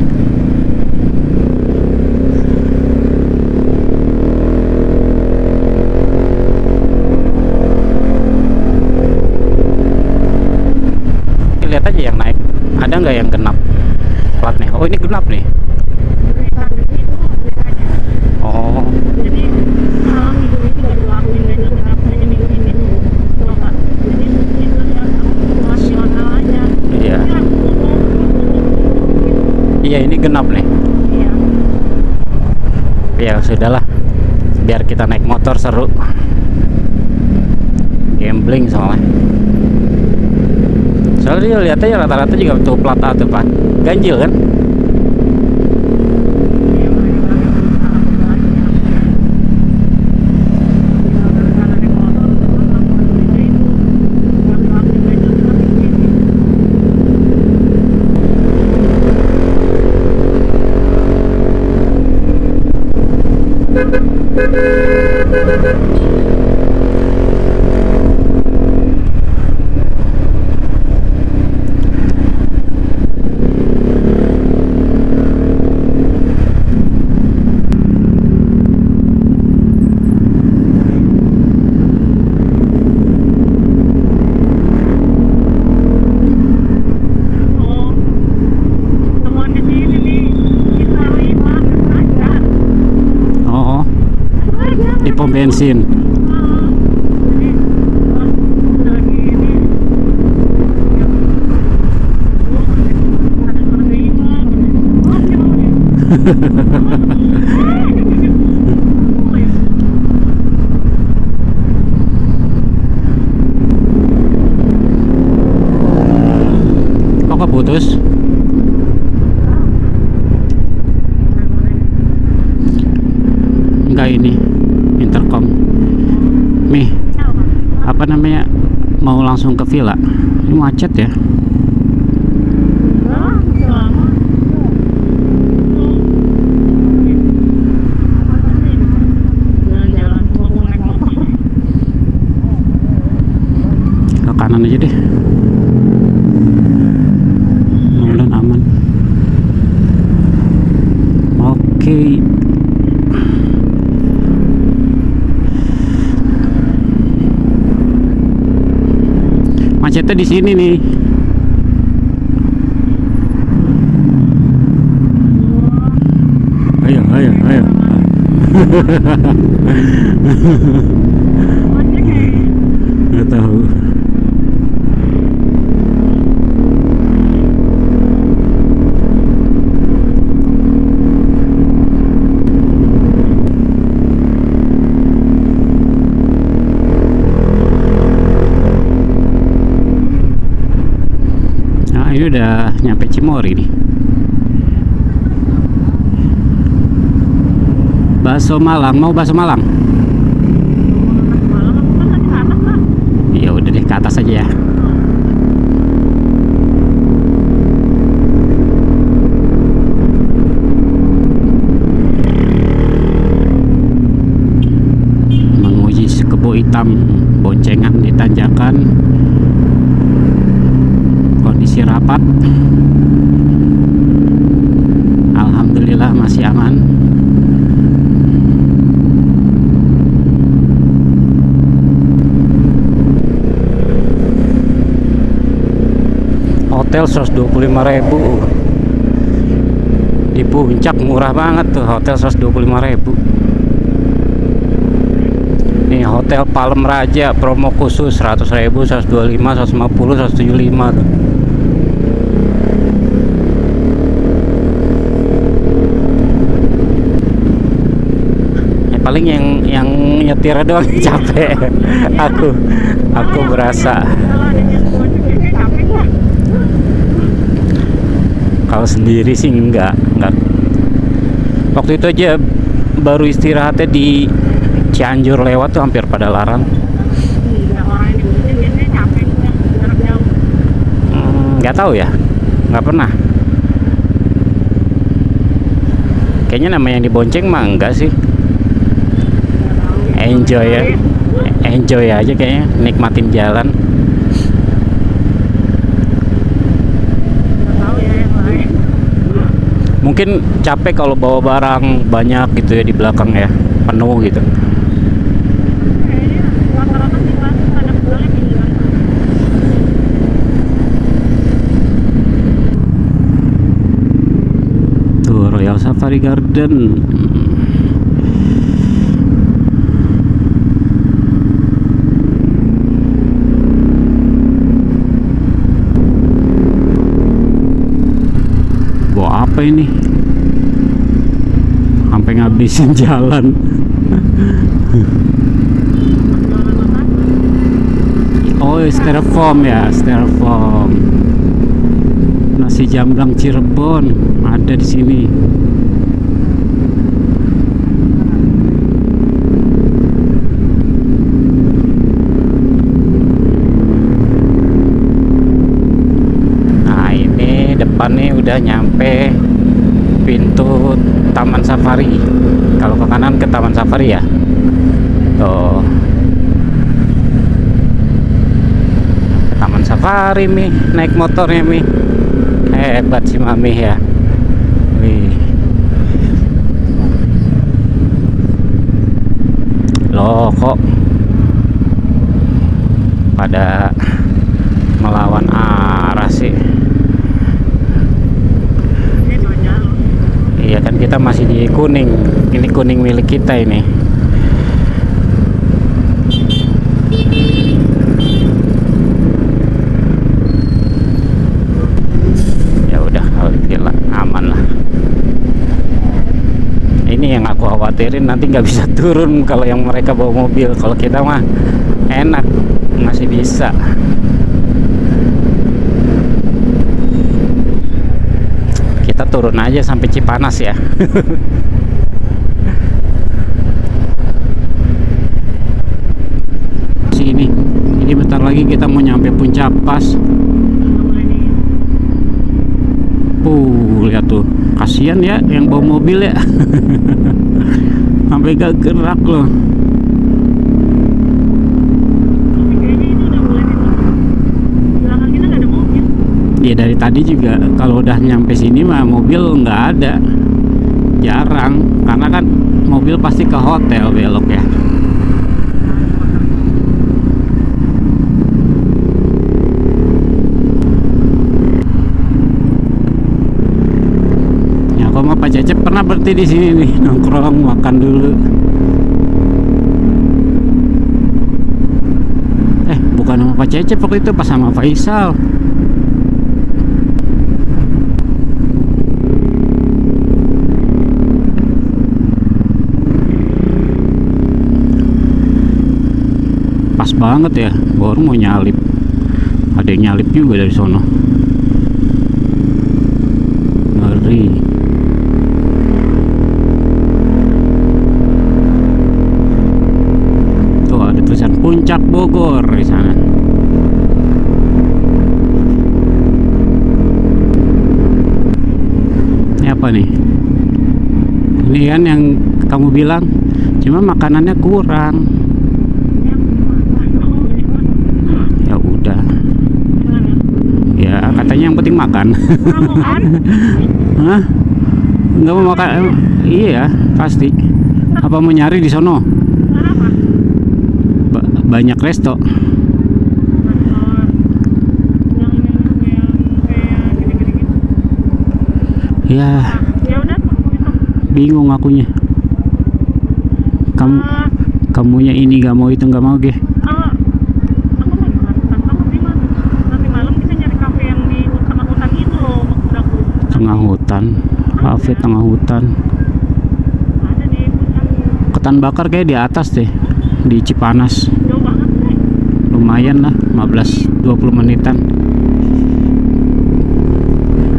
Lihat aja yang naik, ada nggak yang genap platnya? Oh, ini genap nih. Oh. Jadi kalau minggu itu baru aku ganjil genap, hanya minggu ini dulu. Jadi itu ya situasional aja. Iya. Iya, ini genap nih. Iya. Ya sudahlah, biar kita naik motor seru. Gambling soalnya. Soalnya lihat aja rata-rata juga tuh plat A tuh Pak, ganjil kan? Pom bensin. Kok putus? nggak ini intercom? Mi, apa namanya, mau langsung ke villa? Ini macet ya. Ke kanan aja deh, mudah-mudahan aman. Oke. Macetnya di sini nih. Ayo, ayo, ayo. Nggak tahu. Nah, ini udah nyampe Cimory nih. Bakso Malang, mau bakso Malang? Ya udah deh, ke atas aja ya. Menguji kebo hitam boncengan di tanjakan. Kondisi rapat. Alhamdulillah masih aman. Hotel 125.000 di puncak, murah banget tuh hotel 125.000. Nih hotel Palem Raja promo khusus 100.000, 125, 150, 175 tuh. Ya, paling yang nyetir doang capek. aku berasa. Kalau sendiri sih enggak. Waktu itu aja baru istirahatnya di Cianjur lewat tuh hampir pada larang. Nggak tahu ya, nggak pernah. Kayaknya nama yang dibonceng mah enggak sih. Enjoy ya, enjoy aja kayaknya, nikmatin jalan. Mungkin capek kalau bawa barang banyak gitu ya di belakang ya, penuh gitu. Tuh Royal Safari Garden. Bawa apa ini? Sampai ngabisin jalan. Oh, styrofoam ya, styrofoam. Nasi jamblang Cirebon ada di sini. Nah, ini depan nih udah nyampe pintu Taman Safari. Kalau ke kanan ke Taman Safari ya. Tuh. Taman Safari Mi, naik motornya Mi. Hebat si Mami ya. Wih. Loh kok pada melawan arah sih? Iya kan kita masih di kuning. Ini kuning milik kita ini. Ya udah, alhamdulillah aman lah. Ini yang aku khawatirin nanti nggak bisa turun kalau yang mereka bawa mobil. Kalau kita mah enak, masih bisa. Kita turun aja sampai Cipanas ya. Jadi bentar lagi kita mau nyampe puncak pas. Lihat tuh, kasihan ya yang bawa mobil ya. Sampai gak gerak loh. Ya dari tadi juga kalau udah nyampe sini mah mobil nggak ada, jarang, karena kan mobil pasti ke hotel belok ya. Ya kok mau Pak Cecep pernah berhenti di sini nih nongkrong makan dulu. Bukan sama Pak Cecep waktu itu, pas sama Faisal. Pas banget ya, baru mau nyalip. Ada yang nyalip juga dari sono. Ngeri. Tuh ada tulisan Puncak Bogor di sana. Ini apa nih? Ini kan yang kamu bilang, cuma makanannya kurang. Ya katanya yang penting makan. Hah? Nggak mau makan? Iya pasti. Apa mau nyari di sono? Banyak resto. Ya. Bingung akunya. Kamunya ini nggak mau, itu nggak mau ge. Tengah hutan, kafe tengah hutan. Ada di puncak. Ketan bakar kayak di atas deh, di Cipanas. Jauh banget sih. Lumayan lah, 15-20 menitan.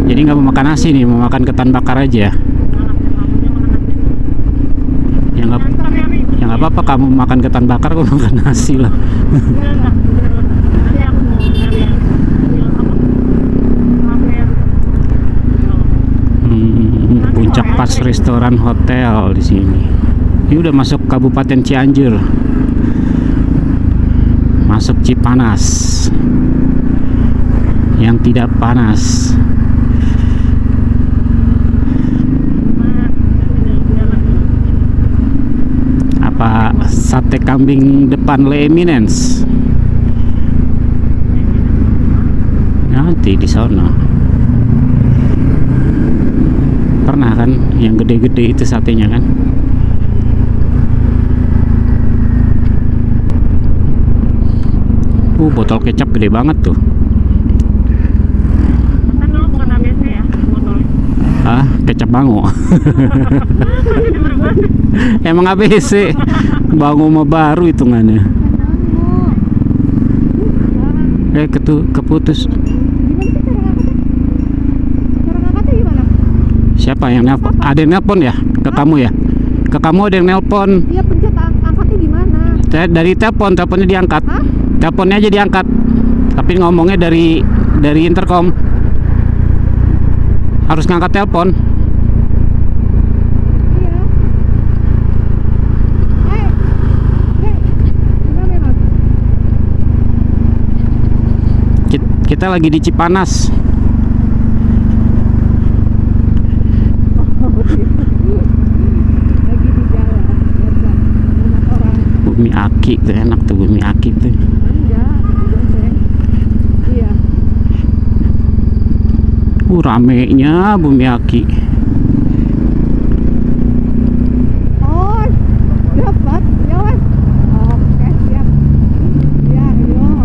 Jadi nggak mau makan nasi nih, mau makan ketan bakar aja. Ya nggak apa-apa, kamu makan ketan bakar, aku makan nasi lah. Puncak Pas Restoran Hotel di sini. Ini udah masuk Kabupaten Cianjur, masuk Cipanas yang tidak panas. Apa sate kambing depan Le Eminence? Nanti di sana. Pernah kan yang gede-gede itu satenya kan? Botol kecap gede banget tuh. Kan dulu bukan ABC ya botolnya. Ah, kecap Bango. Emang ABC. Bango mah baru hitungannya. Keputus. Siapa yang nelpon? Ada yang nelpon ya? Ke kamu ya? Ke kamu ada yang nelpon. Iya, pencet angkatnya gimana? Dari teleponnya diangkat. Hah? Teleponnya aja diangkat. Tapi ngomongnya dari intercom. Harus ngangkat telepon. Iya. Kita lagi di Cipanas. Lagi di jalan. Banyak orang. Bumi Aki tuh enak tuh, Bumi Aki tuh. Enggak, iya. Ramenya Bumi Aki. Oh, dapat. Ya wes. Oke, siap. Ya, yo.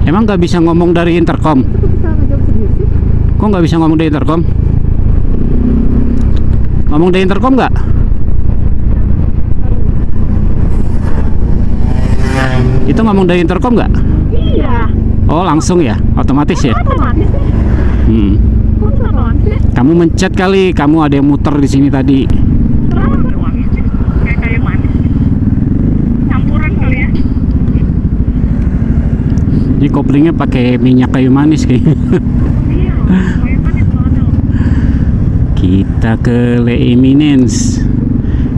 Emang nggak bisa ngomong dari intercom? Itu bisa ngejawab sendiri sih. Kok nggak bisa ngomong dari intercom? Ngomong dari intercom nggak? Itu ngomong dari intercom nggak? Iya. Oh langsung ya, otomatis ya. Otomatis sih. Kok otomatis? Kamu mencet kali, kamu ada yang muter di sini tadi. Kenapa wangi sih? Kayak kayu manis. Campuran kali ya. Ini koplingnya pakai minyak kayu manis kayaknya. Iya, kayak tadi tuh ada. Kita ke Le Eminence.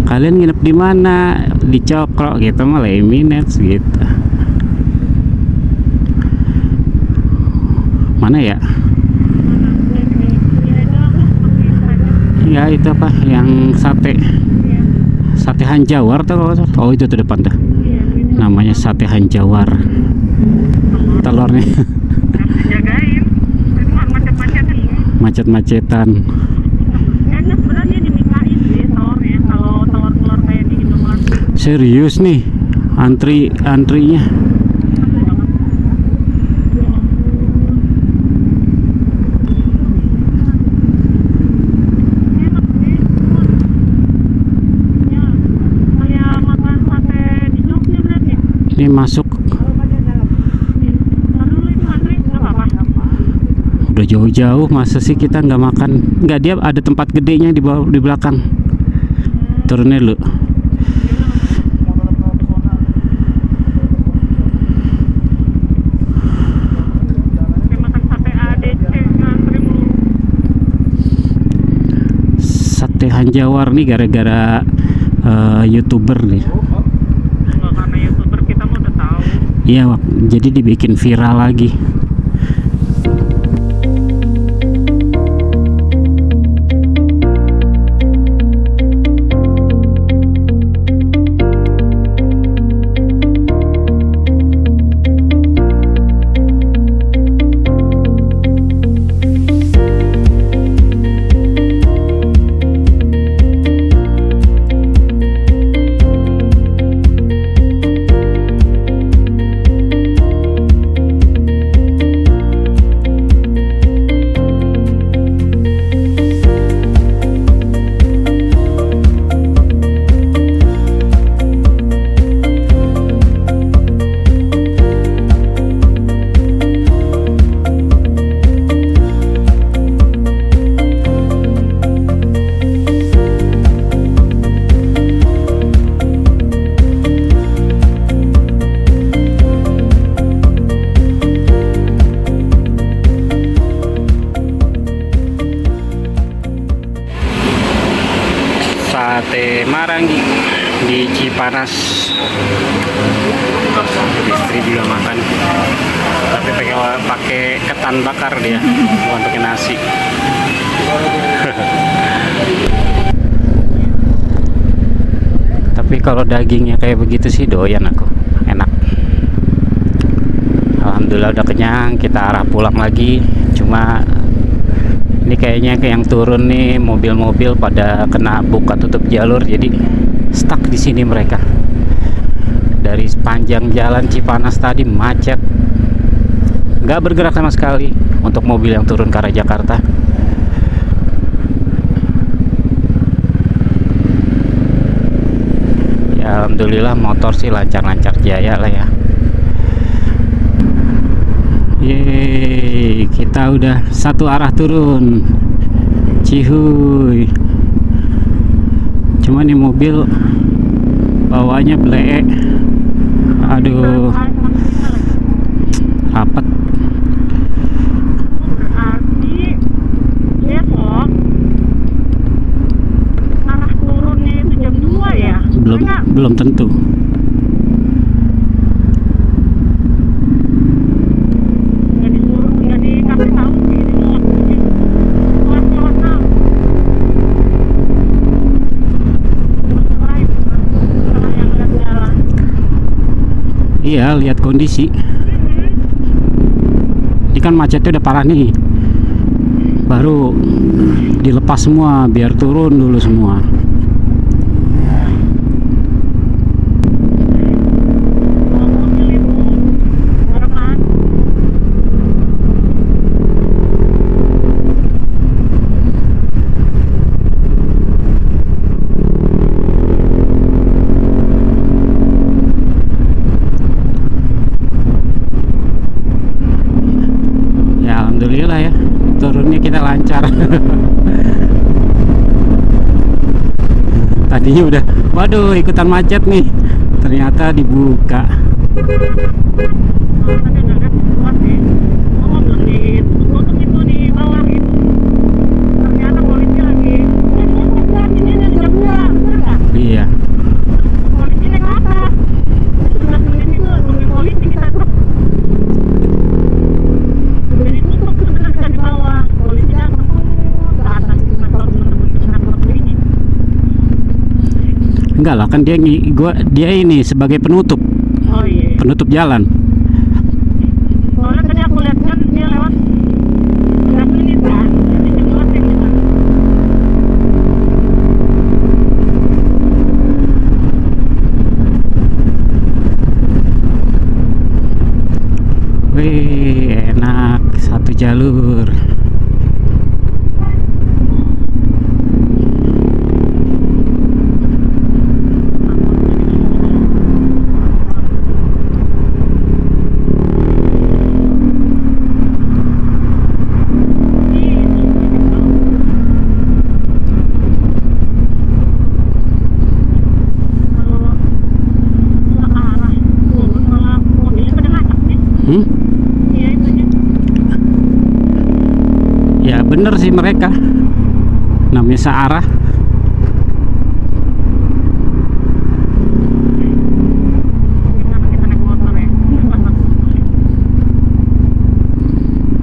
Kalian nginep di mana? Di Cokro gitu mah Le Eminence gitu. Mana ya? Ya itu apa? Yang sate. Sate Hanjawar tuh. Oh itu tuh depan tuh. Namanya sate Hanjawar. Telurnya Jagain, macet-macetan. macet-macetan. Enak sebenarnya dimikain sih telurnya kalau telur-telur kayak di Indomaret. Serius nih antrinya. Enak sih. Ya, kayak makan sate di Jogja berarti. Ini masuk Lalu itu antri nggak apa-apa. udah jauh-jauh, masa sih kita nggak makan? Nggak, dia ada tempat gedenya di bawah, di belakang. Turunnya lu. Kayak makan sate ADC ngantri mulu. Sate Hanjawar nih gara-gara YouTuber nih. Nggak, karena YouTuber kita mah udah tahu. Iya, jadi dibikin viral lagi. Sate Marangi di Cipanas. Istri juga makan, tapi pakai ketan bakar dia, bukan pakai nasi. Tapi kalau dagingnya kayak begitu sih doyan aku, enak. Alhamdulillah udah kenyang, kita arah pulang lagi. Cuma ini kayaknya kayak yang turun nih mobil-mobil pada kena buka tutup jalur, jadi stuck di sini mereka. Dari sepanjang jalan Cipanas tadi macet, nggak bergerak sama sekali untuk mobil yang turun ke arah Jakarta. Ya alhamdulillah motor sih lancar-lancar jaya lah ya. Yeay, kita udah satu arah turun. Cihuy. Cuma nih mobil bawanya bleek. Aduh, rapet. Berarti besok arah turunnya itu jam 2 ya? Belum tentu. Nggak dikasih tahu sih di muat. Lewat tahu. Yang lihat jalan. Iya, lihat kondisi. Ini kan macetnya udah parah nih. Baru dilepas semua biar turun dulu semua. Alhamdulillah ya, turunnya kita lancar. Tadinya udah, waduh ikutan macet nih, ternyata dibuka. Tadi nggak kan? Enggak lah, kan dia ini sebagai penutup Oh iya. jalan. Soalnya tadi aku lihat kan dia lewat ini kan, jadi jelas yang di sana. Wih, enak, satu jalur. Hmm? Ya bener sih mereka, namanya searah.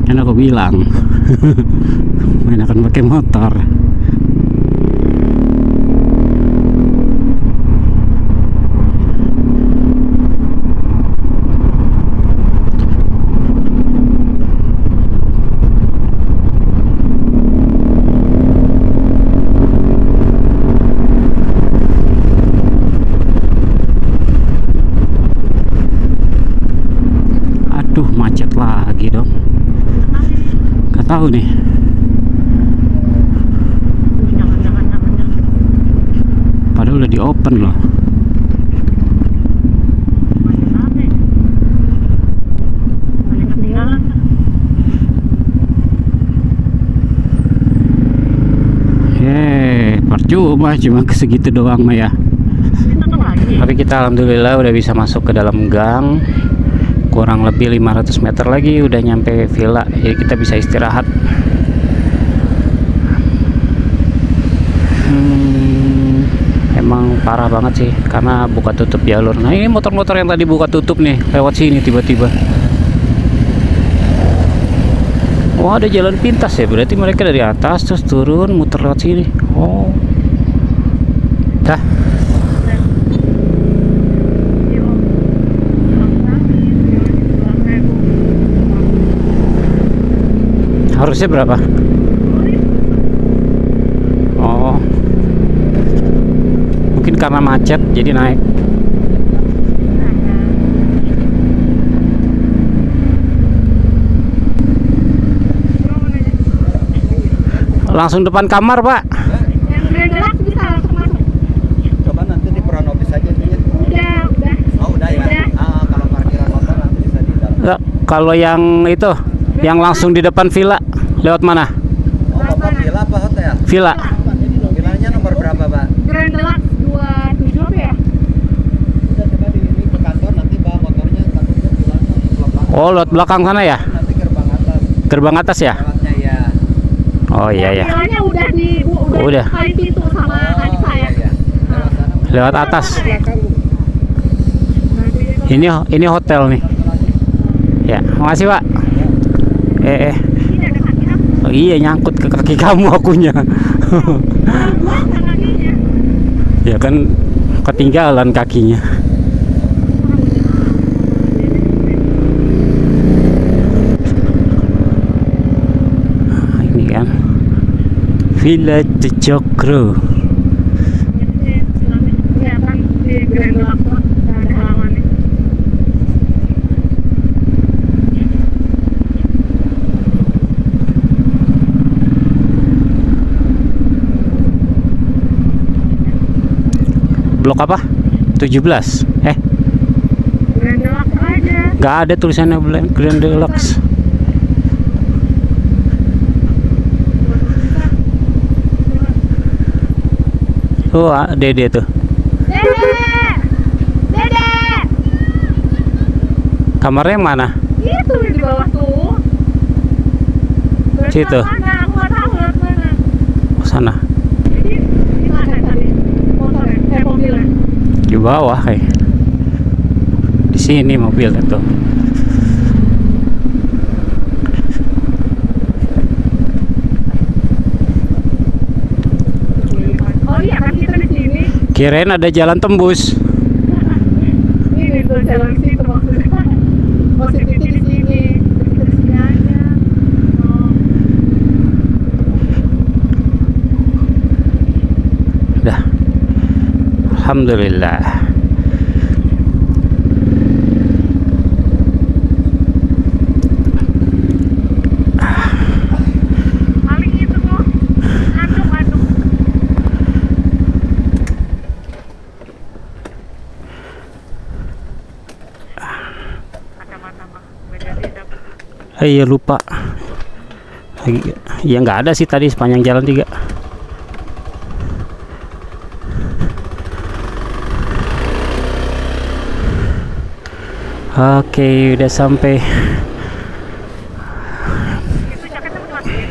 Kan aku bilang main akan pakai motor. Aduh, macet lagi dong. Gak tahu nih. Padahal udah di open loh. Percuma cuma segitu doang mah ya. Tapi kita alhamdulillah udah bisa masuk ke dalam gang. Kurang lebih 500 meter lagi udah nyampe villa, jadi kita bisa istirahat. Emang parah banget sih karena buka tutup jalur. Nah ini motor-motor yang tadi buka tutup nih lewat sini tiba-tiba. Oh ada jalan pintas ya, berarti mereka dari atas terus turun muter lewat sini. Oh dah. Harusnya berapa? Oh, mungkin karena macet jadi naik. Langsung depan kamar, Pak. Yang Grand Deluxe bisa langsung masuk. Coba nanti di Pronovis aja tuh ya. Udah. Oh udah ya. Kalau parkiran motor nanti bisa di dalam. Kalau yang itu, yang langsung di depan villa, lewat mana? Oh Bapak villa apa hotel? Villa. Villanya nomor berapa Pak? Grand Deluxe 27 apa ya? Udah coba di ini ke kantor nanti bawa motornya takutnya villanya belakang. Oh, lewat belakang sana ya? Nanti gerbang atas. Gerbang atas ya? Lewatnya ya. Oh iya ya. Villanya udah Udah. kali pintu sama adik saya. Iya. Lewat sana. Lewat atas. Ini hotel nih. Ya, makasih Pak. Ini ada kaki aku. Oh, iya nyangkut ke kaki kamu akunya. Buang kakinya. Ya kan ketinggalan kakinya. Nah, ini kan Villa de Jokro. Kelihatan di Grand Deluxe ada halamannya. Blok apa? 17. Grand Deluxe aja. Nggak ada tulisannya Grand Deluxe. Oh, Dede tuh. Dede! Dede! Kamarnya yang mana? Itu di bawah tuh. Situ. Mana? Aku nggak tahu lewat mana. Ke sana. Jadi di mana tadi motornya? Mobilnya. Di bawah kayak. Di sini mobilnya tuh. Oh iya kan kita di sini. Kirain ada jalan tembus. Ini tuh jalan situ maksudnya. Positifnya di sini. Kita di sini aja. Oh. Dah. Alhamdulillah. Paling itu tuh. Aduk. Kacamata mah. Beda tidak. Iya lupa. Ya nggak ada sih tadi sepanjang jalan 3. Oke, udah sampai. Itu jaketnya mau dimasukin?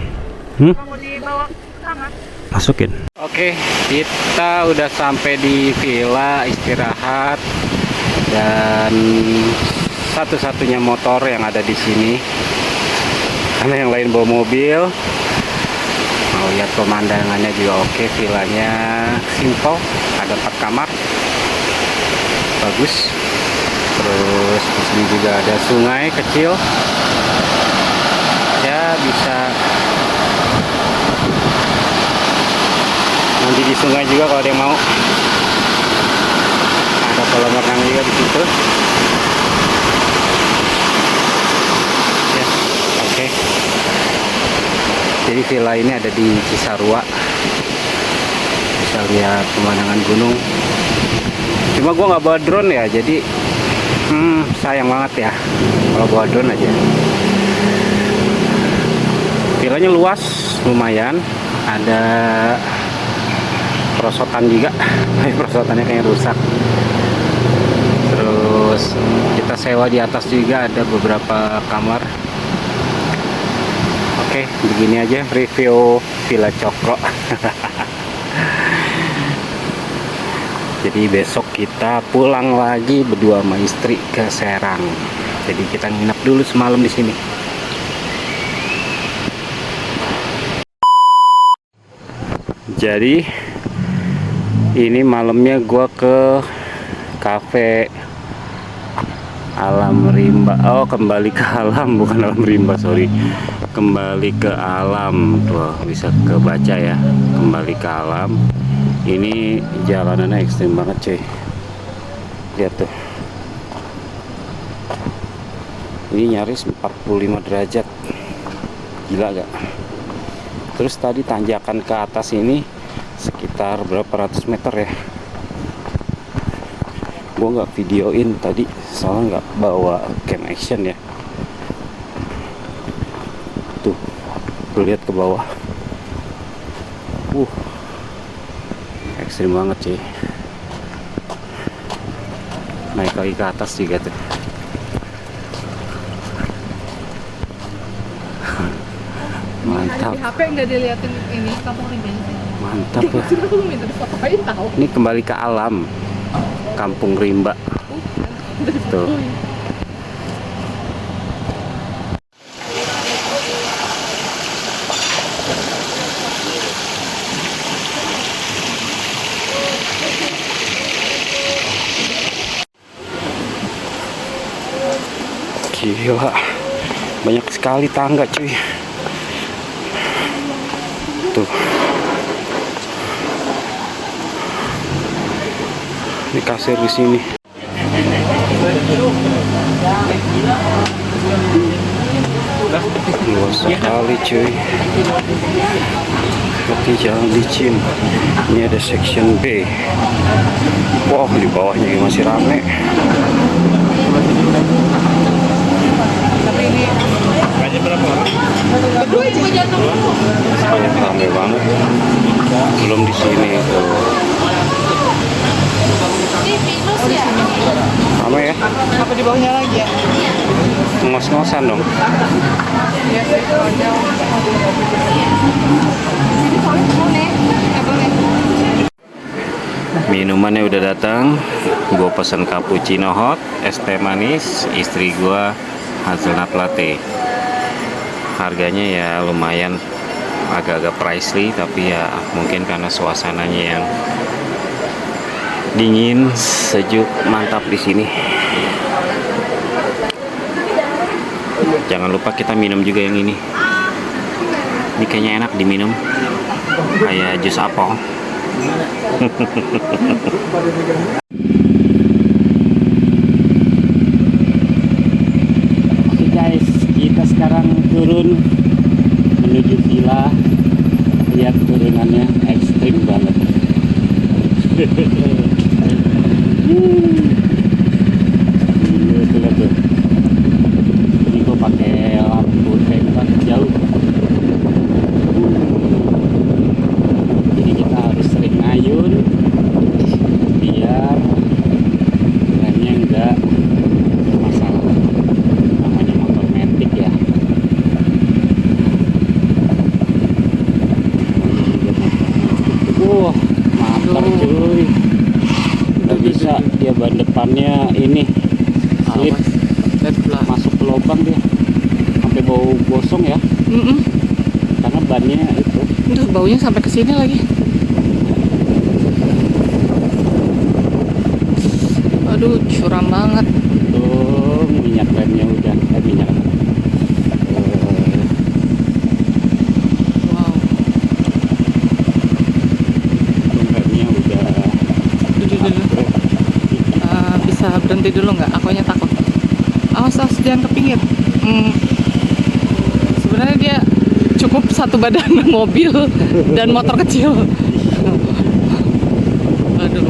Hmm? Mau dibawa ke kamar? Masukin. Oke, kita udah sampai di villa istirahat dan satu-satunya motor yang ada di sini. Karena yang lain bawa mobil. Mau lihat pemandangannya juga oke, villanya simple, ada 4 kamar. Bagus. Terus di sini juga ada sungai kecil. Ya, bisa mandi di sungai juga kalau ada yang mau. Ada kolam renang juga di situ. Ya, oke. Jadi villa ini ada di Cisarua. Bisa lihat pemandangan gunung. Cuma gua nggak bawa drone ya, jadi sayang banget ya kalau bawa drone aja. Villanya luas, lumayan. Ada perosotan juga. Perosotannya kayak rusak. Terus kita sewa di atas juga ada beberapa kamar. Oke, begini aja review Villa Cokro. Jadi besok kita pulang lagi berdua sama istri ke Serang. Jadi kita nginep dulu semalam di sini. Jadi ini malamnya gua ke cafe Alam Rimba. Oh, kembali ke alam, bukan Alam Rimba, sorry. Kembali ke alam. Tuh, bisa kebaca ya. Kembali ke alam. Ini jalanannya ekstrim banget cuy. Lihat tuh. Ini nyaris 45 derajat. Gila gak? Terus tadi tanjakan ke atas ini sekitar berapa ratus meter ya. Gue nggak videoin tadi soalnya nggak bawa cam action ya. Tuh, gue lihat ke bawah. Ekstrim banget sih. Naik lagi ke atas juga tuh. Mantap. Di HP nggak diliatin ini kampung rimba. Mantap ya. Aku minta difotoin tahu. Ini kembali ke alam. Kampung Rimba. Tuh. Gila, banyak sekali tangga cuy. Tuh, ini kasir di sini. Luas sekali cuy. Seperti jalan licin. Ini ada section B. Wow, di bawahnya masih rame. Rame banget. Belum di sini tuh. Rame ya? Apa di bawahnya lagi ya? Ngos-ngosan dong. Iya sih, Minumannya udah datang. Gue pesen cappuccino hot, es teh manis, istri gue hazelnut latte. Harganya ya lumayan, agak-agak pricey, tapi ya mungkin karena suasananya yang Dingin, sejuk, mantap di sini. Jangan lupa kita minum juga yang ini. Ini kayaknya enak diminum. Kayak jus apel. Oke guys, kita sekarang turun menuju villa. Lihat turunannya ekstrim banget. Iya tuh lihat tuh. Ini gue pakai lampu tembak jauh. Jadi kita harus sering ngayun biar remnya enggak bermasalah. Namanya motor metik ya. Mantap cuy. Nggak bisa dia ban depannya ini slip masuk ke lubang dia sampai bau gosong ya. Karena bannya itu baunya sampai ke sini lagi. Aduh, curam banget. tuh minyak remnya udah minyak Wow. remnya udah upgrade. Bisa berhenti dulu nggak? Akunya takut. Awas jangan ke pinggir. Sebenarnya dia cukup satu badan mobil dan motor kecil. Aduh,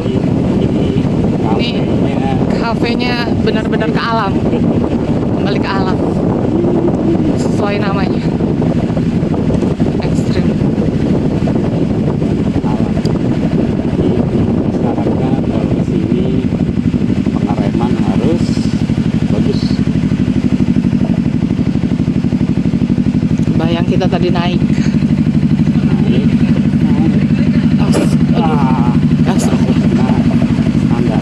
Ini kafenya benar-benar ke alam, kembali ke alam sesuai namanya, ekstrim. alam. Sekarang kan kalau di sini pengereman harus bagus. Bayang kita tadi naik. Gas. Standar.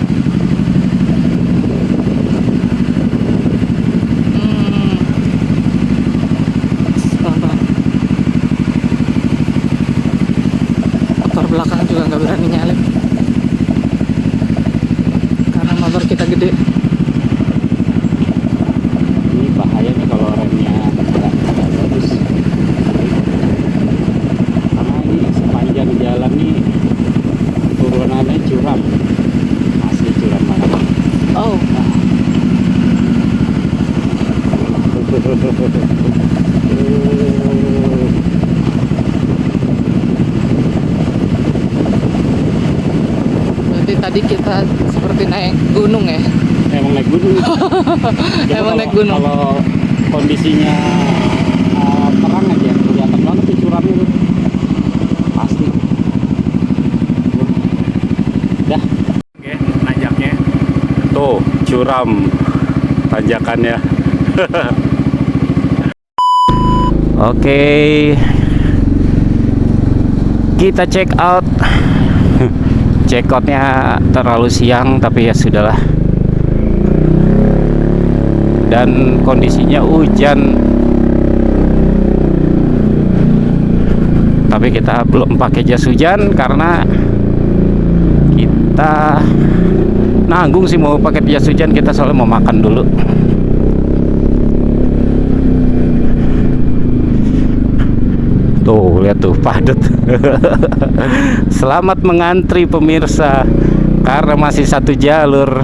Pelan-pelan. Motor belakang juga nggak berani nyalip karena motor kita gede. Ini bahayanya kalau remnya nggak bagus. Karena ini sepanjang jalan nih turunannya curam, asli curam banget. Oh, berarti tadi kita seperti naik gunung ya? Emang naik gunung. Jadi Emang naik kalau- gunung. Kalau kondisinya terang aja kelihatan banget tuh curamnya tuh. Pasti. Dah. Oke, nanjaknya. Tuh, curam tanjakannya. Oke. Kita check out. Check outnya terlalu siang tapi ya sudahlah. Dan kondisinya hujan. Tapi kita belum pakai jas hujan karena kita nanggung sih mau pakai jas hujan, kita soalnya mau makan dulu. Tuh, lihat tuh padat. Selamat mengantri pemirsa karena masih satu jalur.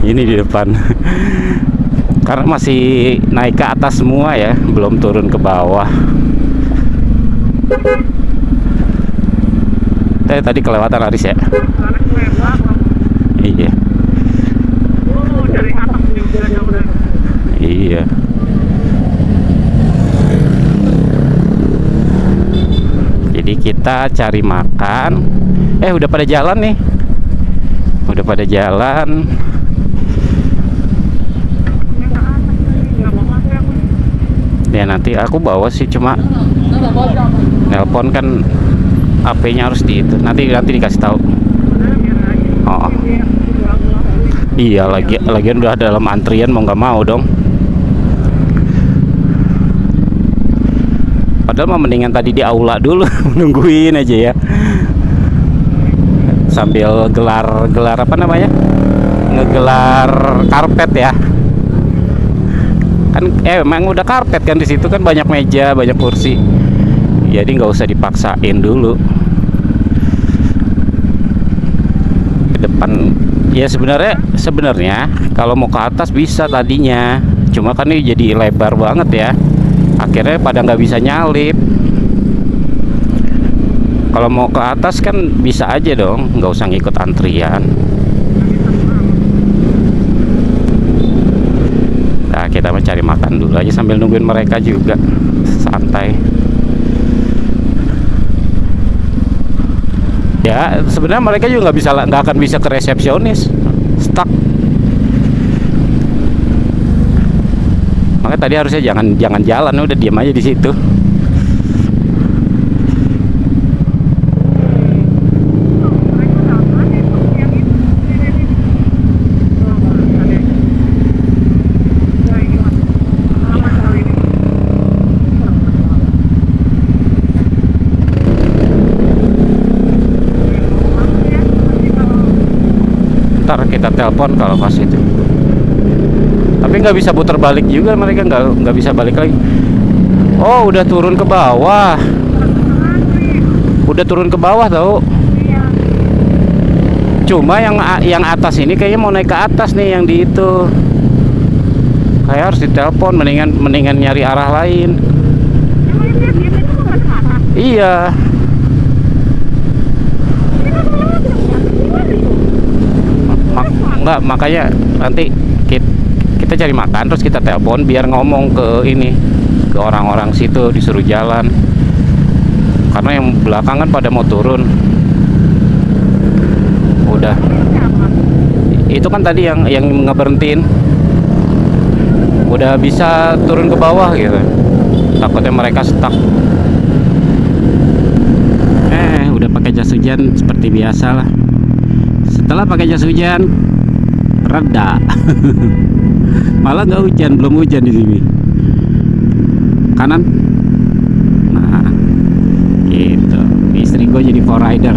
Ini di depan. Karena masih naik ke atas semua ya, belum turun ke bawah. Tadi kelewatan Aris ya. Tarik lewat. Iya. Dari atas juga udah. Iya. Jadi kita cari makan. Udah pada jalan nih. Udah pada jalan. Ya nanti aku bawa sih, cuma nelpon kan HP-nya harus di itu. Nanti dikasih tahu. Oh. Iya, lagian udah dalam antrian mau nggak mau dong. Padahal mah mendingan tadi di aula dulu nungguin aja ya. Sambil gelar apa namanya? Ngegelar karpet ya. Kan emang udah karpet kan di situ kan, banyak meja, banyak kursi. Jadi nggak usah dipaksain dulu. Ke depan ya sebenarnya kalau mau ke atas bisa tadinya. Cuma kan ini jadi lebar banget ya. Akhirnya pada nggak bisa nyalip. Kalau mau ke atas kan bisa aja dong, nggak usah ngikut antrian. Nah, kita mau cari makan dulu aja sambil nungguin mereka juga, santai. Ya sebenarnya mereka juga nggak akan bisa ke resepsionis, stuck. Makanya tadi harusnya jangan jalan, udah diam aja di situ. Ntar kita telepon kalau pas itu. Tapi nggak bisa putar balik juga, mereka nggak bisa balik lagi. Oh, udah turun ke bawah. Udah turun ke bawah tau. Cuma yang atas ini kayaknya mau naik ke atas nih, yang di itu. Kayak harus ditelepon, mendingan nyari arah lain. Iya. Enggak, makanya nanti kita cari makan terus kita telepon biar ngomong ke orang-orang situ, disuruh jalan. Karena yang belakang kan pada mau turun. Udah. Itu kan tadi yang ngeberhentiin. Udah bisa turun ke bawah gitu. Takutnya mereka stuck. Udah pakai jas hujan seperti biasa lah. Setelah pakai jas hujan reda. Malah nggak hujan, belum hujan di sini. Kanan. Nah, gitu. Istri gue jadi for rider.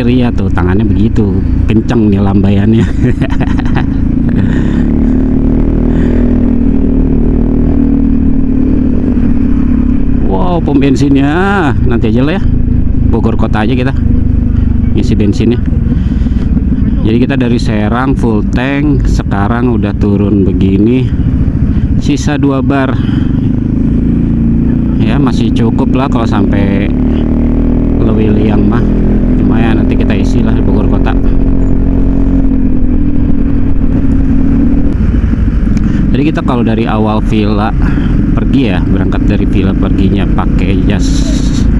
Iya tuh, tangannya begitu kenceng nih lambaiannya. Wow, pom bensinnya nanti aja lah ya, Bogor kota aja kita isi bensinnya. Jadi kita dari Serang full tank, sekarang udah turun begini, sisa 2 bar ya, masih cukup lah kalau sampai Lewiliang mah. Lumayan, nanti kita isi lah di Bogor kota. Jadi kita kalau dari awal villa pergi ya, berangkat dari villa perginya pakai jas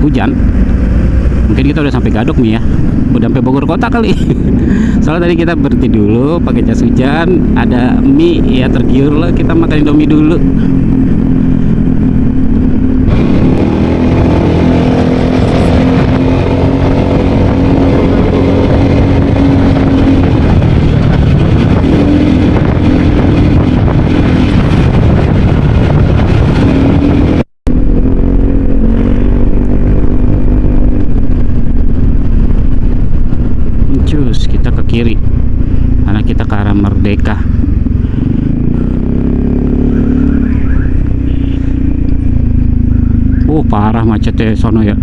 hujan, mungkin kita udah sampai Gadok nih ya, udah sampai Bogor kota kali. Soalnya tadi kita berhenti dulu pakai jas hujan, ada mie ya, tergiur lah kita makan Indomie dulu. Kita ke kiri karena kita ke arah Merdeka. Parah macetnya sono ya.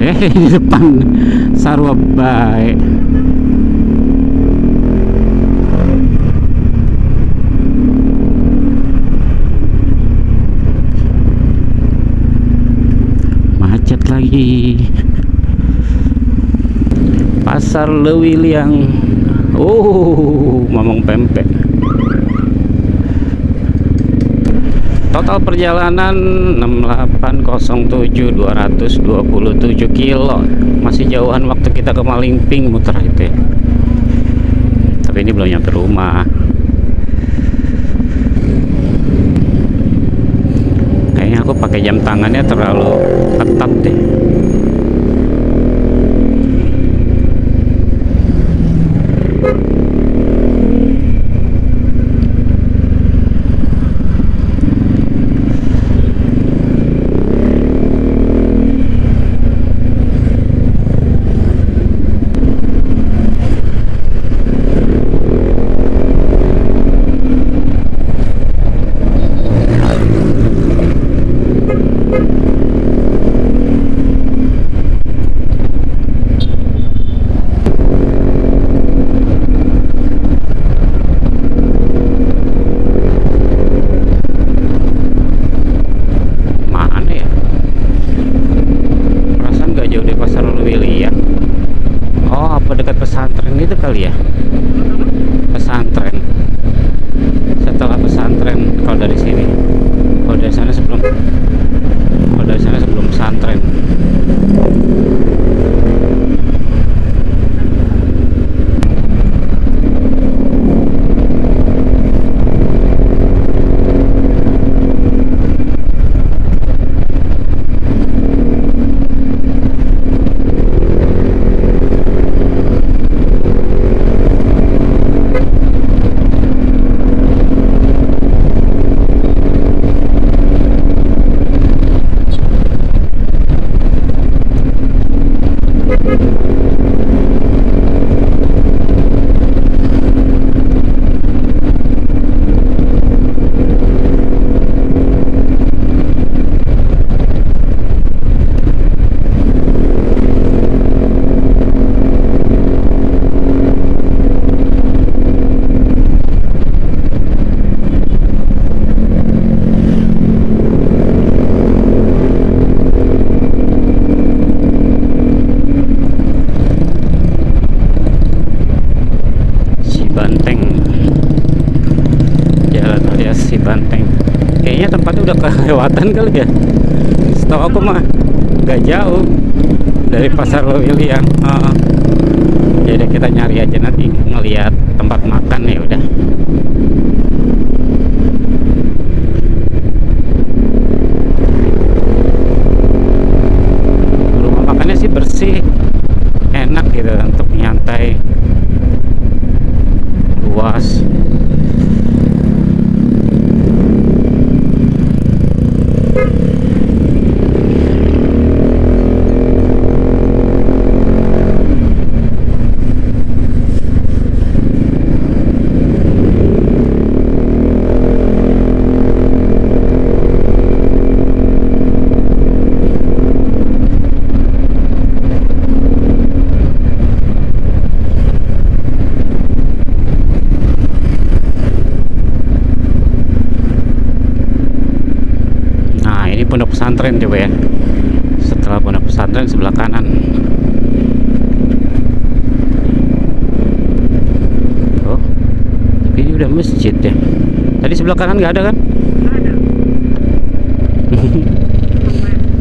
Di depan sarwa baik. Macet lagi. Pasar Lewiliang. Mamang pempek. Total perjalanan 6807 227 kilo. Masih jauhan waktu kita ke Malingping muter itu ya. Tapi ini belum nyampe rumah. Kayaknya aku pakai jam tangannya terlalu ketat deh. Pesantren itu kali ya, pesantren. Setelah pesantren, kalau dari sini, kalau dari sana sebelum pesantren. Udah kelewatan kali ya. Setahu aku mah gak jauh dari Pasar Lewiliang. Jadi kita nyari aja nanti ngelihat tempat makan ya udah. Rumah makannya sih bersih, enak gitu untuk nyantai, luas. Pondok pesantren coba ya. Setelah pondok pesantren sebelah kanan. Oh, tapi ini udah masjid ya. Tadi sebelah kanan nggak ada kan? Ada.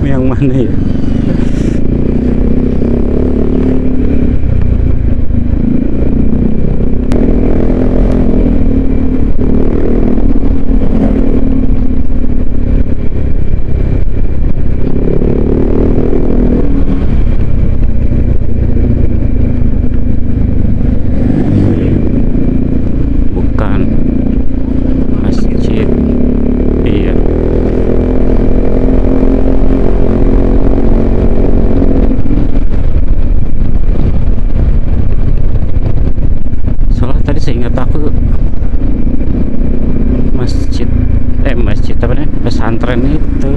Yang mana ya? Pesantren itu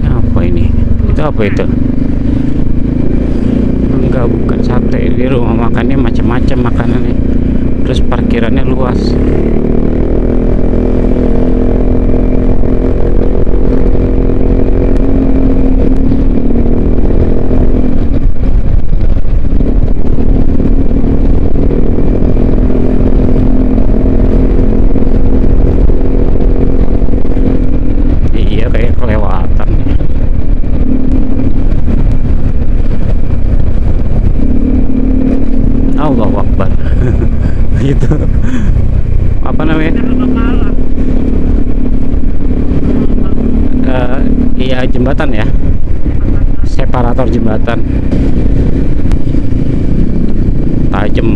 apa ini? Itu apa itu? Enggak, bukan sate. Di rumah makannya macam-macam makanannya, terus parkirannya luas. Iya, jembatan ya, separator jembatan tajam.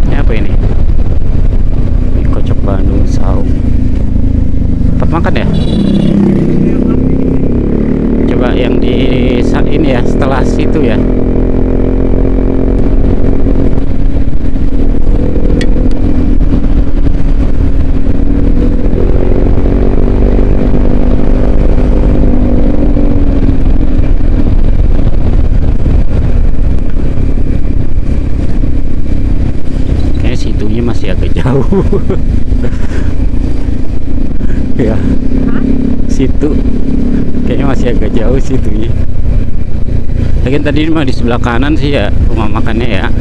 Ini apa ini? Mie kocok Bandung Saung. Tempat makan ya? Coba yang di ini ya, setelah situ ya. Kayaknya situnya masih agak jauh. Ya, situ kayaknya masih agak jauh situnya. Lagian tadi mah di sebelah kanan sih ya rumah makannya ya.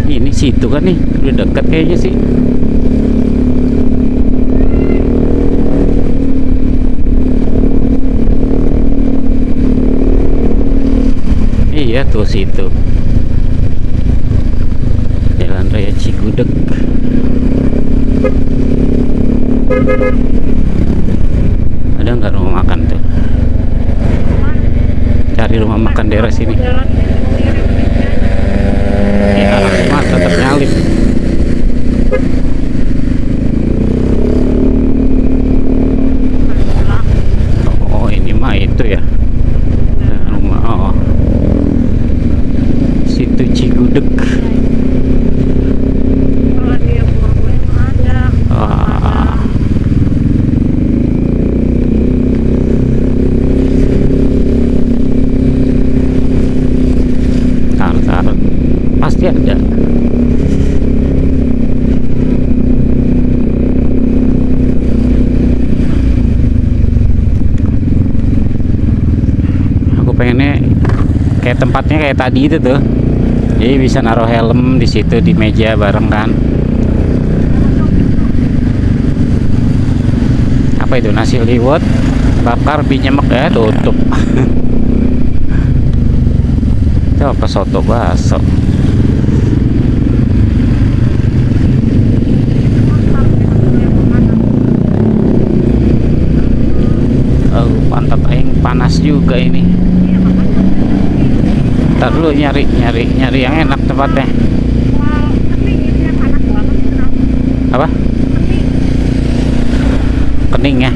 Ini situ kan nih, udah dekat kayaknya sih. Iya tuh situ. Jalan Raya Cigudeg. Ada nggak rumah makan tuh? Cari rumah makan daerah sini. Ya, mah tetap nyalip. Oh, ini mah itu ya. Rumah oh. Situ Cigudeg. Ah. Tar, pasti ada. Aku pengennya kayak tempatnya kayak tadi itu tuh. Jadi bisa naruh helm di situ di meja bareng kan. Apa itu, nasi liwet bakar binyemek ya, tutup. Itu apa, soto baso. Oh, pantat aing panas juga ini. Ntar dulu nyari yang enak tempatnya. Apa? Kening ya.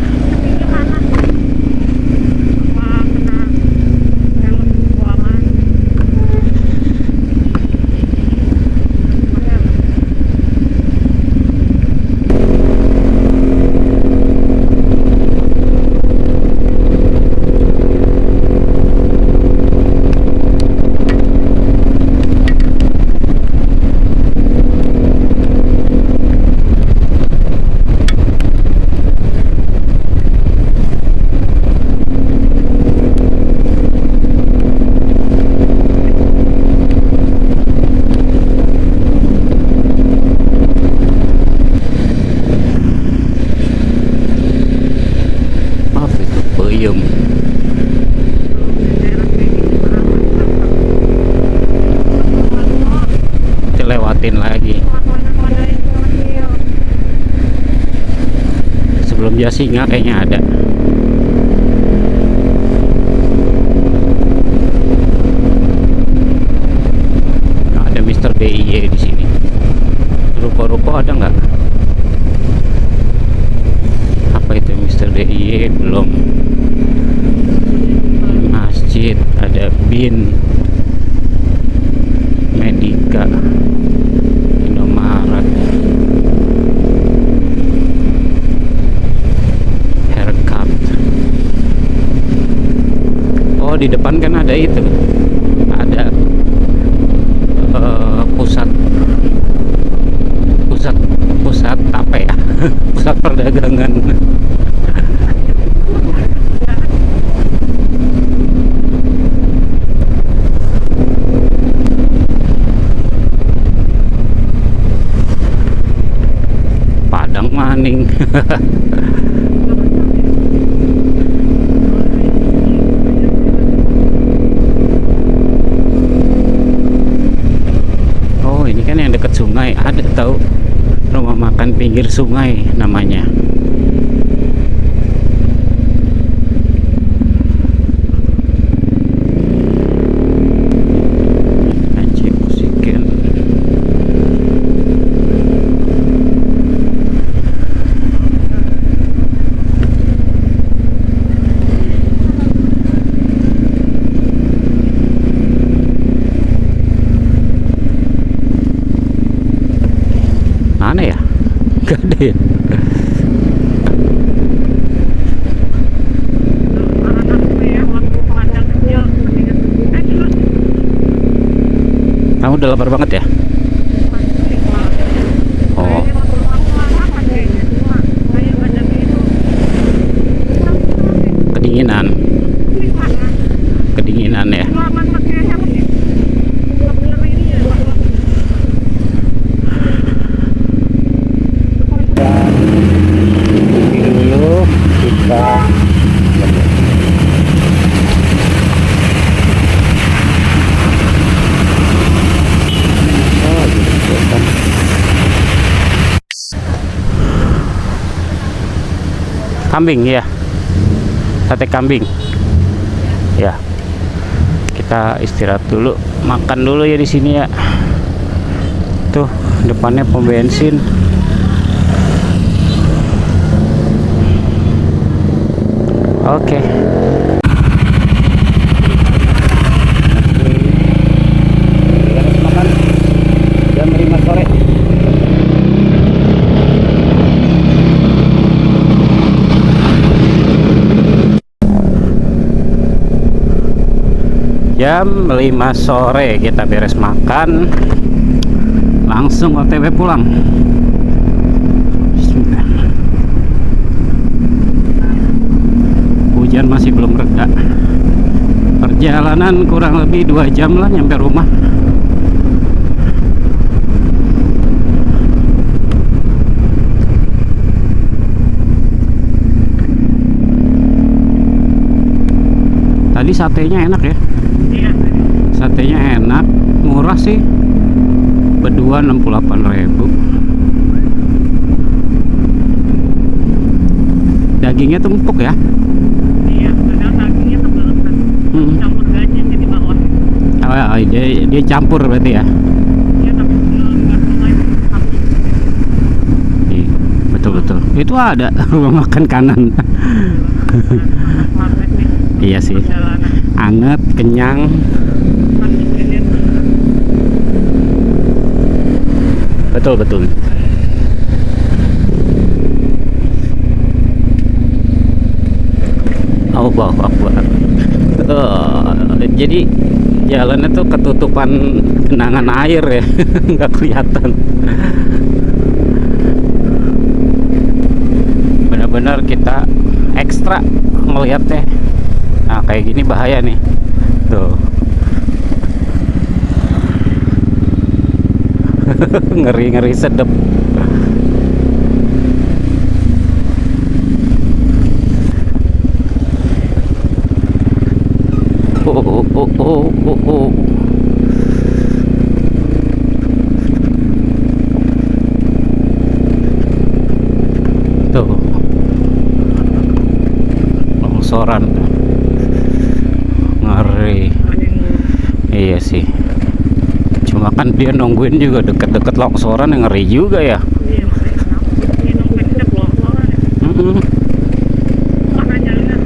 Puyum. Kita lewatin lagi. Sebelum Jasinga kayaknya ada. Nah, ada Mr. DIY di sini. Ruko-ruko ada nggak? Apa itu Mr. DIY? Belum. Masjid, ada bin, Medika, Indomaret, haircut. Oh, di depan kan ada itu, ada pusat apa ya? Pusat perdagangan. Undang maning. Oh, ini kan yang dekat sungai. Ada tahu rumah makan pinggir sungai namanya. Aceh Oksigen. Mana ya? Gak ada ya? Kamu udah lapar banget ya? Oh, kedinginan. Kedinginan ya. Dulu kita kambing ya, sate kambing ya. Kita istirahat dulu, makan dulu ya di sini ya. Tuh depannya pom bensin. Oke. Beres makan jam 5 sore. Jam 5 sore kita beres makan, langsung OTW pulang. Bismillah. Hujan masih belum reda. Perjalanan kurang lebih 2 jam lah nyampe rumah. Tadi satenya enak ya. Satenya enak, murah sih. Berdua 68.000. Dagingnya tuh empuk ya. Iya, padahal dagingnya tebal kan. Campur gajian di bawah. Oh, dia campur berarti ya. Iya, tapi nggak mulai satu. Iya, betul. Itu ada rumah makan kanan. Panas nih. Iya sih. Perjalanan. Anget, kenyang. Betul. Allahu Akbar. Jadi jalannya tuh ketutupan genangan air ya. Nggak kelihatan. Benar-benar kita ekstra ngeliatnya. Nah kayak gini bahaya nih. Tuh. Ngeri sedep. Oh. Tuh. Longsoran. Ngeri. Iya sih. Cuma kan dia nungguin juga deket-deket longsoran, yang ngeri juga ya. Iya, makanya kenapa? Ini nungguin deket longsoran ya. Karena jalannya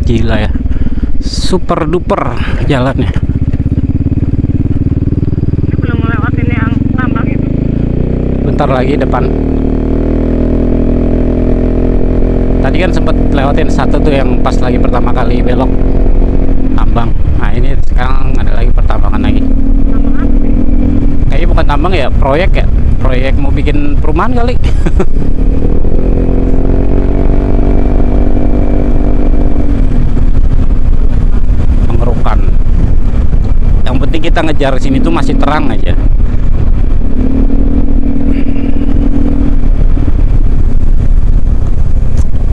gila ya, super duper jalannya. ini belum melewati yang tambang itu. Bentar lagi depan. Tadi kan sempet lewatin satu tuh yang pas lagi pertama kali belok. tambang. Nah ini sekarang ada lagi pertambangan lagi. Tambang apa sih? Kayaknya bukan tambang ya, proyek mau bikin perumahan kali. Pengerukan. Yang penting kita ngejar sini tuh masih terang aja.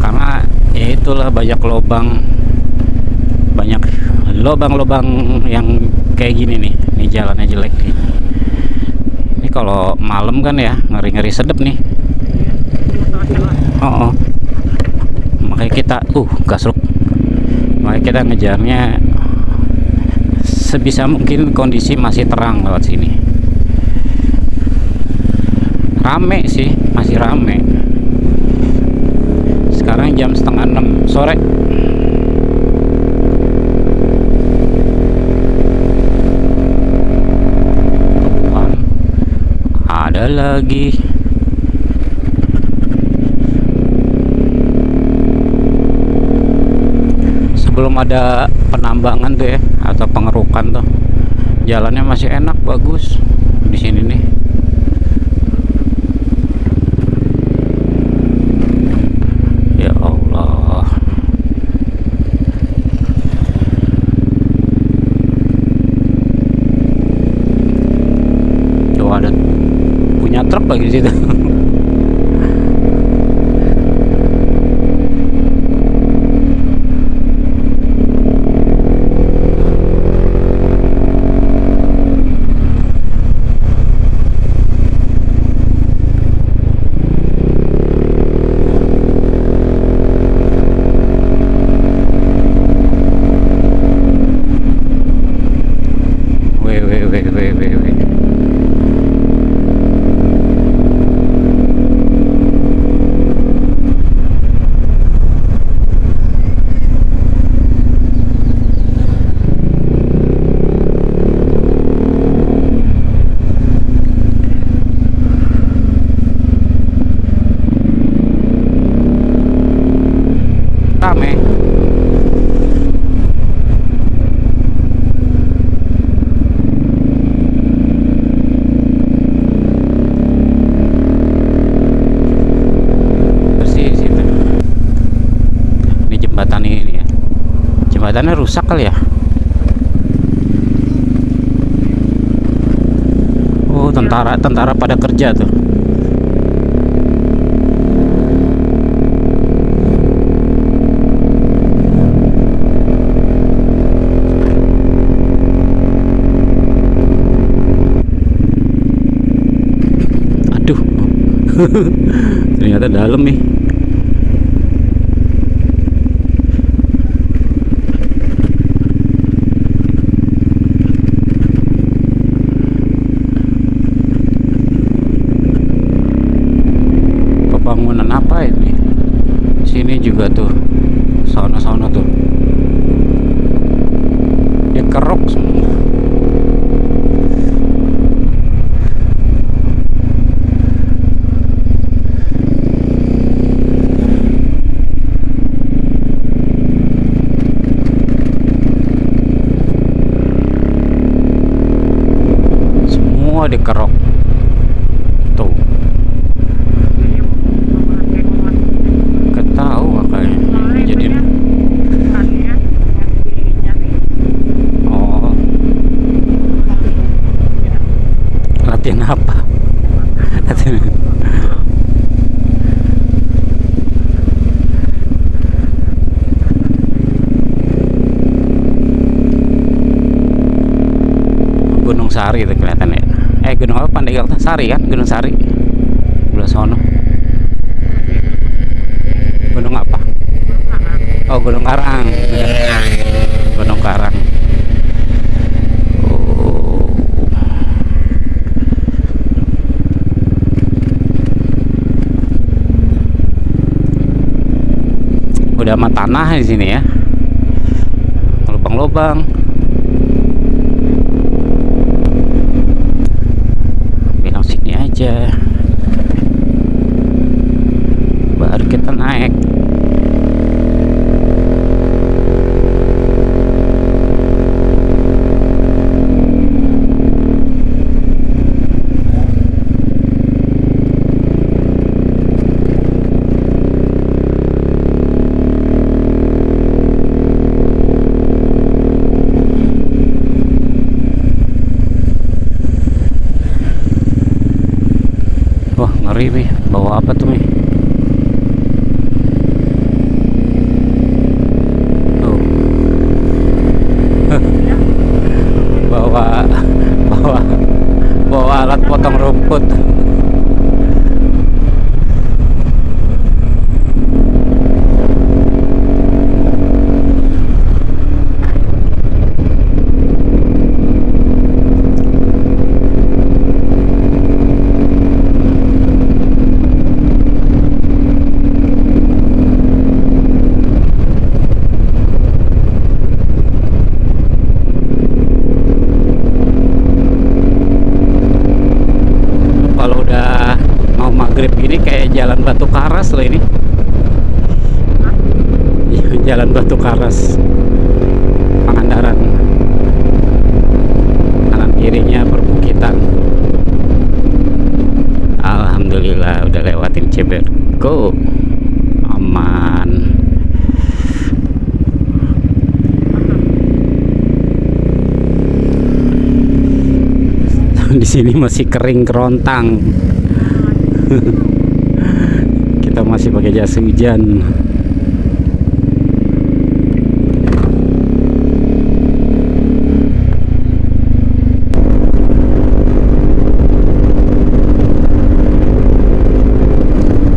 Karena ya itulah banyak lubang yang kayak gini nih. Ini jalannya jelek nih. Ini kalau malam kan ya ngeri-ngeri sedep nih. Iya, celah-celah. Oh, makanya kita gasruk. Makanya kita ngejarnya sebisa mungkin kondisi masih terang lewat sini. Rame sih, masih rame. Sekarang jam 5:30 sore. Tuhan, ada lagi. Sebelum ada penambangan tuh ya atau pengerukan tuh, jalannya masih enak, bagus di sini nih. Ya Allah. Tuh ada punya truk lagi di situ. Weh. Rame. Bersih situ. Ini jembatan ini ya. Jembatannya rusak kali ya. Oh, tentara pada kerja tuh. Aduh. Ternyata dalam nih. Pembangunan apa ini? Sini juga tuh. Sauna tuh. Dia keruk semua. Semua dikerok. Tuh. Ini mau kayak mau Gak tahu makanya. Jadi bukannya nyari oh, latihan apa? Latihan. Gunung Sari itu kelihatan ya. Gunung apa? Pandeglang Sari kan? Gunung Sari. Belah sono. Gunung apa? Oh, Gunung Karang. Gunung Karang. Oh. Udah sama tanah di sini ya. Lubang-lubang. Bilang sini aja. Baru kita naik. Mi. Bawa apa tuh, Mi? Oh. bawa bawa bawa alat potong rumput. Kalau udah mau maghrib gini kayak jalan Batu Karas loh ini. Jalan Batu Karas, Pangandaran. Kanan kirinya perbukitan. Alhamdulillah udah lewatin Cibergo, aman. Di sini masih kering kerontang. Kita masih pakai jas hujan.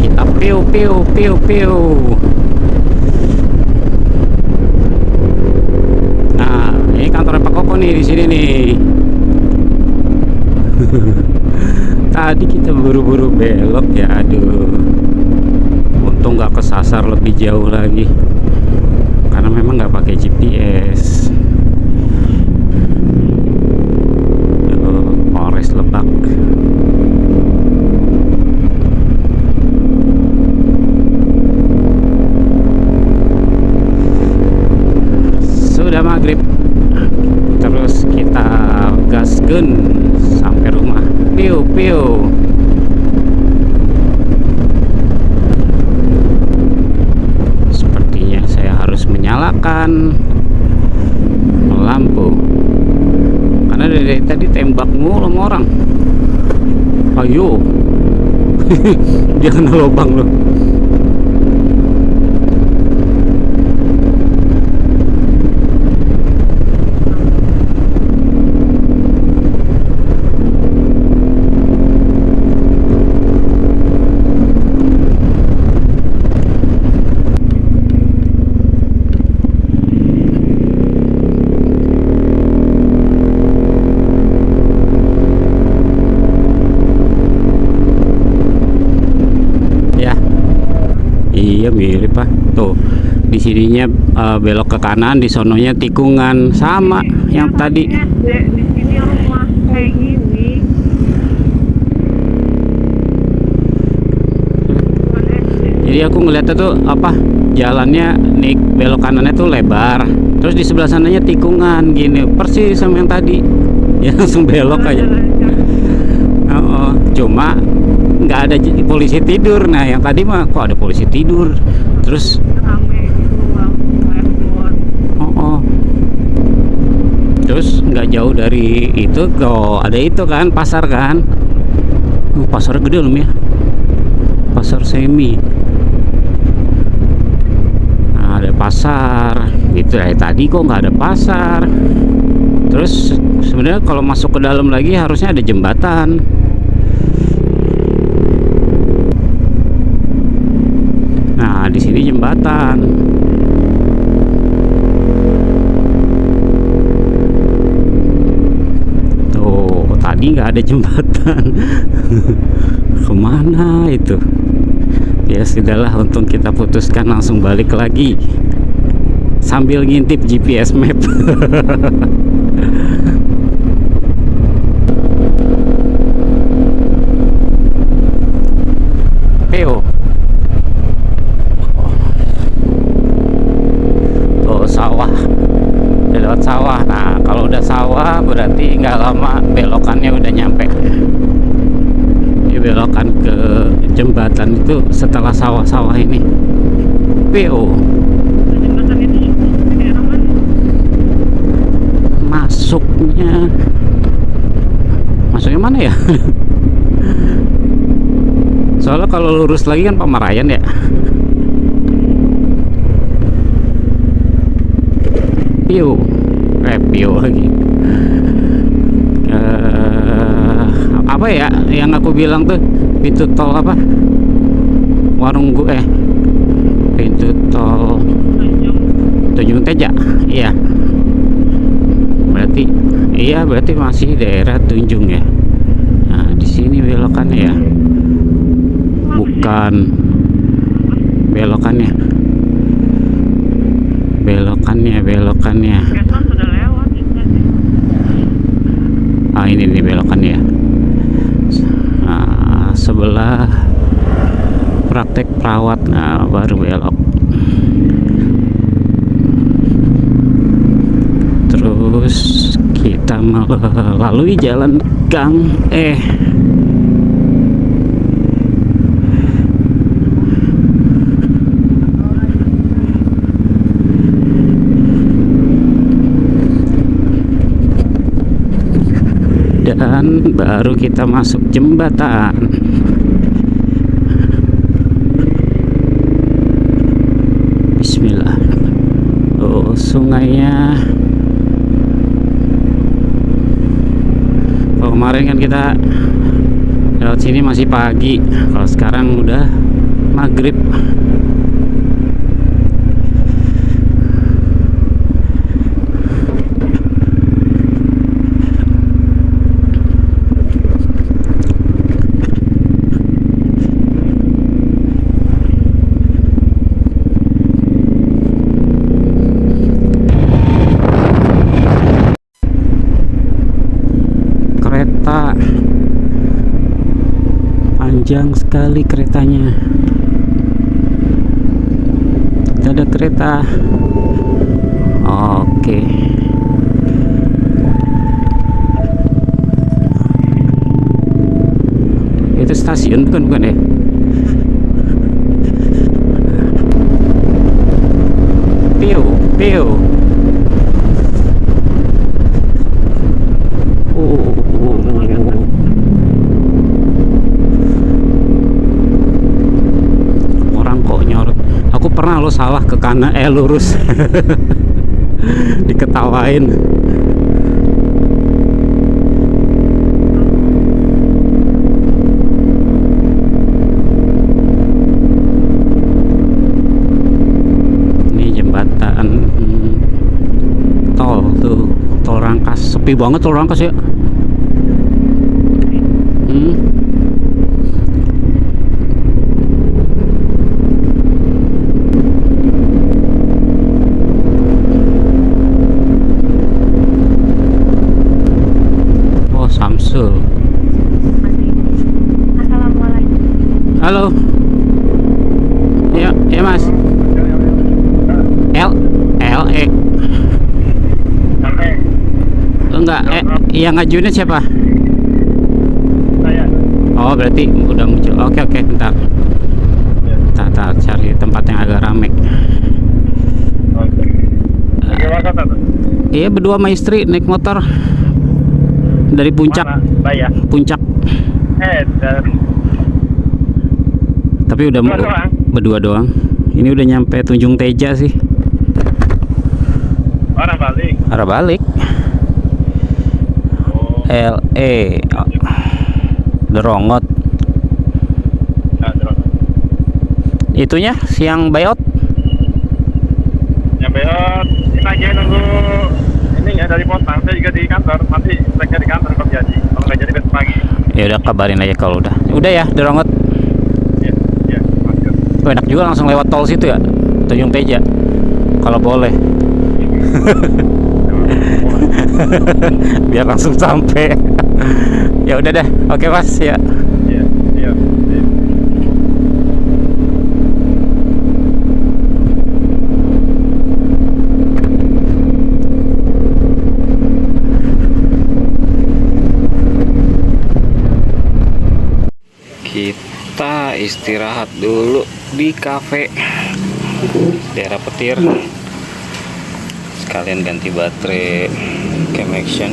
Kita piu piu piu piu. Nah, ini kantor Pak Koko nih di sini nih. Tadi kita buru-buru belok ya, aduh, untung nggak kesasar lebih jauh lagi karena memang nggak pakai GPS. Polres Lebak. Sudah maghrib, terus kita gaskeun sampai rumah. Piu piu. Sepertinya saya harus menyalakan lampu karena dari tadi tembak mulu sama orang. Ayo. Dia kena lubang loh. Iya mirip Pak. Tuh di sininya belok ke kanan, di sononya tikungan sama yang tadi. Di sini rumah kayak gini. Jadi aku ngeliatnya tuh apa, jalannya nih belok kanannya tuh lebar, terus di sebelah sananya tikungan gini, persis sama yang tadi. Ya langsung belok aja. Oh, cuma nggak ada polisi tidur. Nah yang tadi mah kok ada polisi tidur, terus Rame gitu, airport. terus nggak jauh dari itu kok ada itu kan, pasar kan. Pasar gede loh ya, pasar semi. Nah, ada pasar gitu. Tadi kok nggak ada pasar. Terus sebenarnya kalau masuk ke dalam lagi harusnya ada jembatan. Nah, di sini jembatan. Tuh, tadi nggak ada jembatan. Kemana itu? Ya sudahlah, untung kita putuskan langsung balik lagi sambil ngintip GPS map. Peo. Tuh sawah, udah lewat sawah. Nah kalau udah sawah berarti nggak lama belokannya udah nyampe. Belokan ke jembatan itu setelah sawah-sawah ini. PO Jembatan itu di daerah mana? masuknya mana ya? Soalnya kalau lurus lagi kan Pamarayan ya. Pio lagi. Apa ya yang aku bilang tuh, pintu tol apa? Warung pintu tol Tunjung Teja. Iya. Berarti masih daerah Tunjung ya. Nah, di sini belokannya ya. Bukan belokannya. Belokannya. Besok sudah lewat itu sih. Ini nih belokannya. Nah, sebelah praktek perawat. Nah, baru belok. Terus kita melalui jalan gang dan baru kita masuk jembatan. Bismillah. Oh, sungainya. Kalau kemarin kan kita lewat sini masih pagi, kalau sekarang udah maghrib. Kereta panjang sekali keretanya. Ada kereta. Oke. Itu stasiun bukan ya? Pio. Orang kok nyorot. Aku pernah lo salah ke kanan lurus. Diketawain. Ini jembatan tol tuh, tol Rangkas. Sepi banget tol Rangkas ya. Samsul. Assalamualaikum. Halo. Ya Mas. LE. Enggak, yang ngajuinnya siapa? Saya. Oh, berarti udah muncul. Oke, bentar. Bentar, cari tempat yang agak rame. Iya, berdua sama istri naik motor dari puncak. Saya. Puncak. Tapi udah berdua doang. Ini udah nyampe Tunjung Teja sih. Arah balik. LE. Derongot. Itunya siang Bayot. Yang Bayot ini lagi nunggu ini ya dari Pontang. Saya juga di kantor. Nanti saya di kantor kalau jadi. Kalau nggak jadi besok pagi. Ya udah, kabarin aja kalau udah. Udah ya, Derongot. Iya. Oh, enak juga langsung lewat tol situ ya, Tunjung Teja. Kalau boleh. Biar langsung sampai. Ya udah deh. Oke, Mas, ya. Iya. Kita istirahat dulu di kafe daerah Petir, sekalian ganti baterai cam action.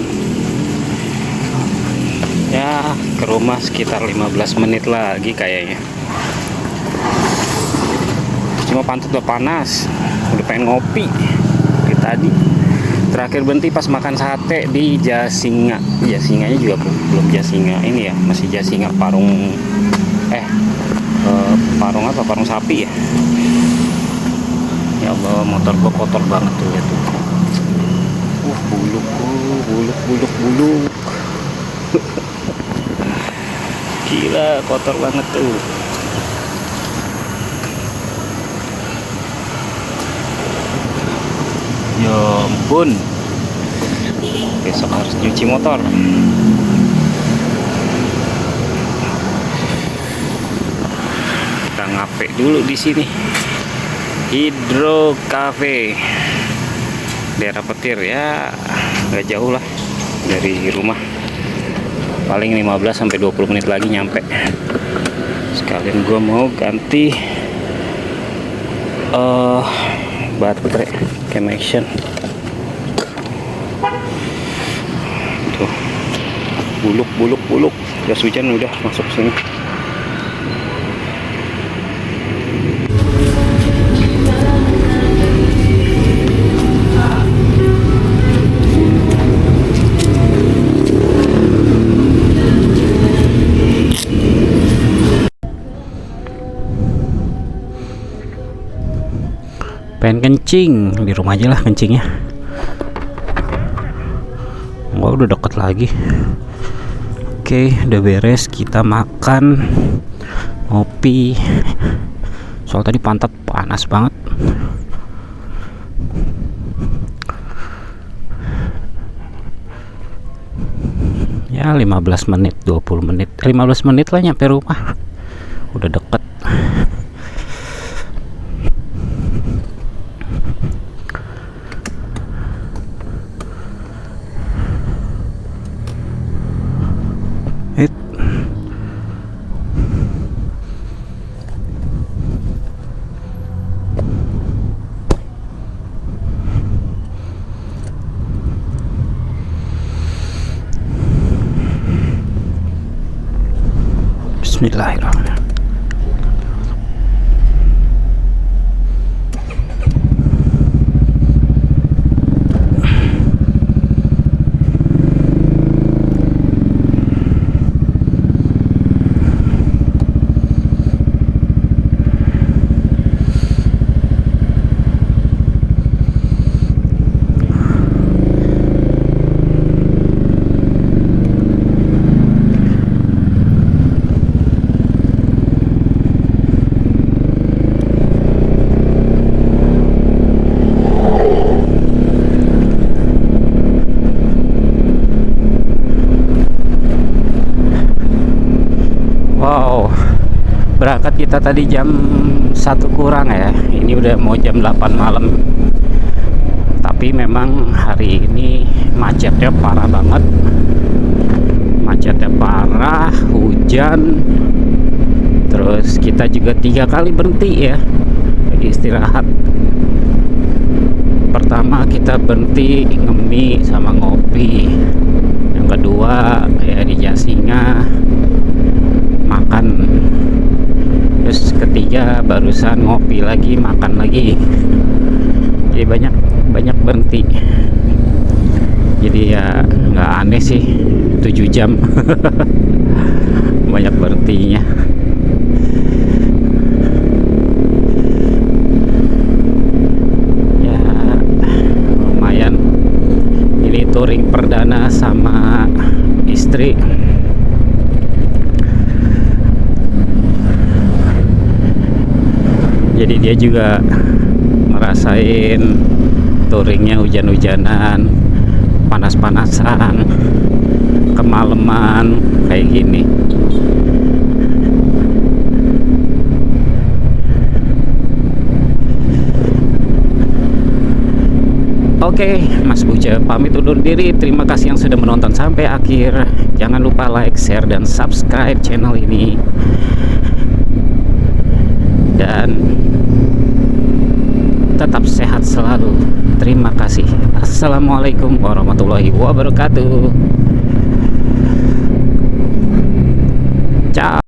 Ya, ke rumah sekitar 15 menit lagi kayaknya. cuma pantat udah panas, udah pengen ngopi dari tadi. Terakhir berhenti pas makan sate di Jasinga. Jasinganya juga belum Jasinga ini ya, masih Jasinga Parung Parung apa? Parung sapi ya. Ya Allah, motor gua kotor banget tuh ya tuh. Buluk. Gila, kotor banget tuh. Ya ampun. Besok harus cuci motor. Kita ngape dulu di sini. Hidro Cafe. Daerah Petir ya, nggak jauh lah dari rumah. Paling 15 sampai 20 menit lagi nyampe. Sekalian gua mau ganti baterai Camaction. Tuh. Buluk. Jas hujan udah masuk sini. Pengen kencing di rumah aja lah kencingnya. Gua udah deket lagi. Oke, udah beres, kita makan, ngopi. Soal tadi pantat panas banget. Ya 15 menit, 20 menit, 15 menit lah nyampe rumah. Udah deket. Bismillahirrahmanirrahim. Wow, berangkat kita tadi jam 1 kurang ya. Ini udah mau jam 8 malam. Tapi memang hari ini macetnya parah banget. Macetnya parah, hujan. Terus kita juga 3 kali berhenti ya, jadi istirahat. Pertama kita berhenti ngemi sama ngopi. Yang kedua ya di Jasinga makan. Terus ketiga barusan ngopi lagi, makan lagi. Jadi banyak berhenti. Jadi ya nggak aneh sih 7 jam banyak berhentinya. Ya lumayan. Ini touring perdana sama istri. Jadi dia juga ngerasain touringnya hujan-hujanan, panas-panasan, kemalaman kayak gini. Oke, Mas Buja pamit undur diri. Terima kasih yang sudah menonton sampai akhir. Jangan lupa like, share, dan subscribe channel ini. Dan tetap sehat selalu. Terima kasih. Assalamualaikum warahmatullahi wabarakatuh. Ciao.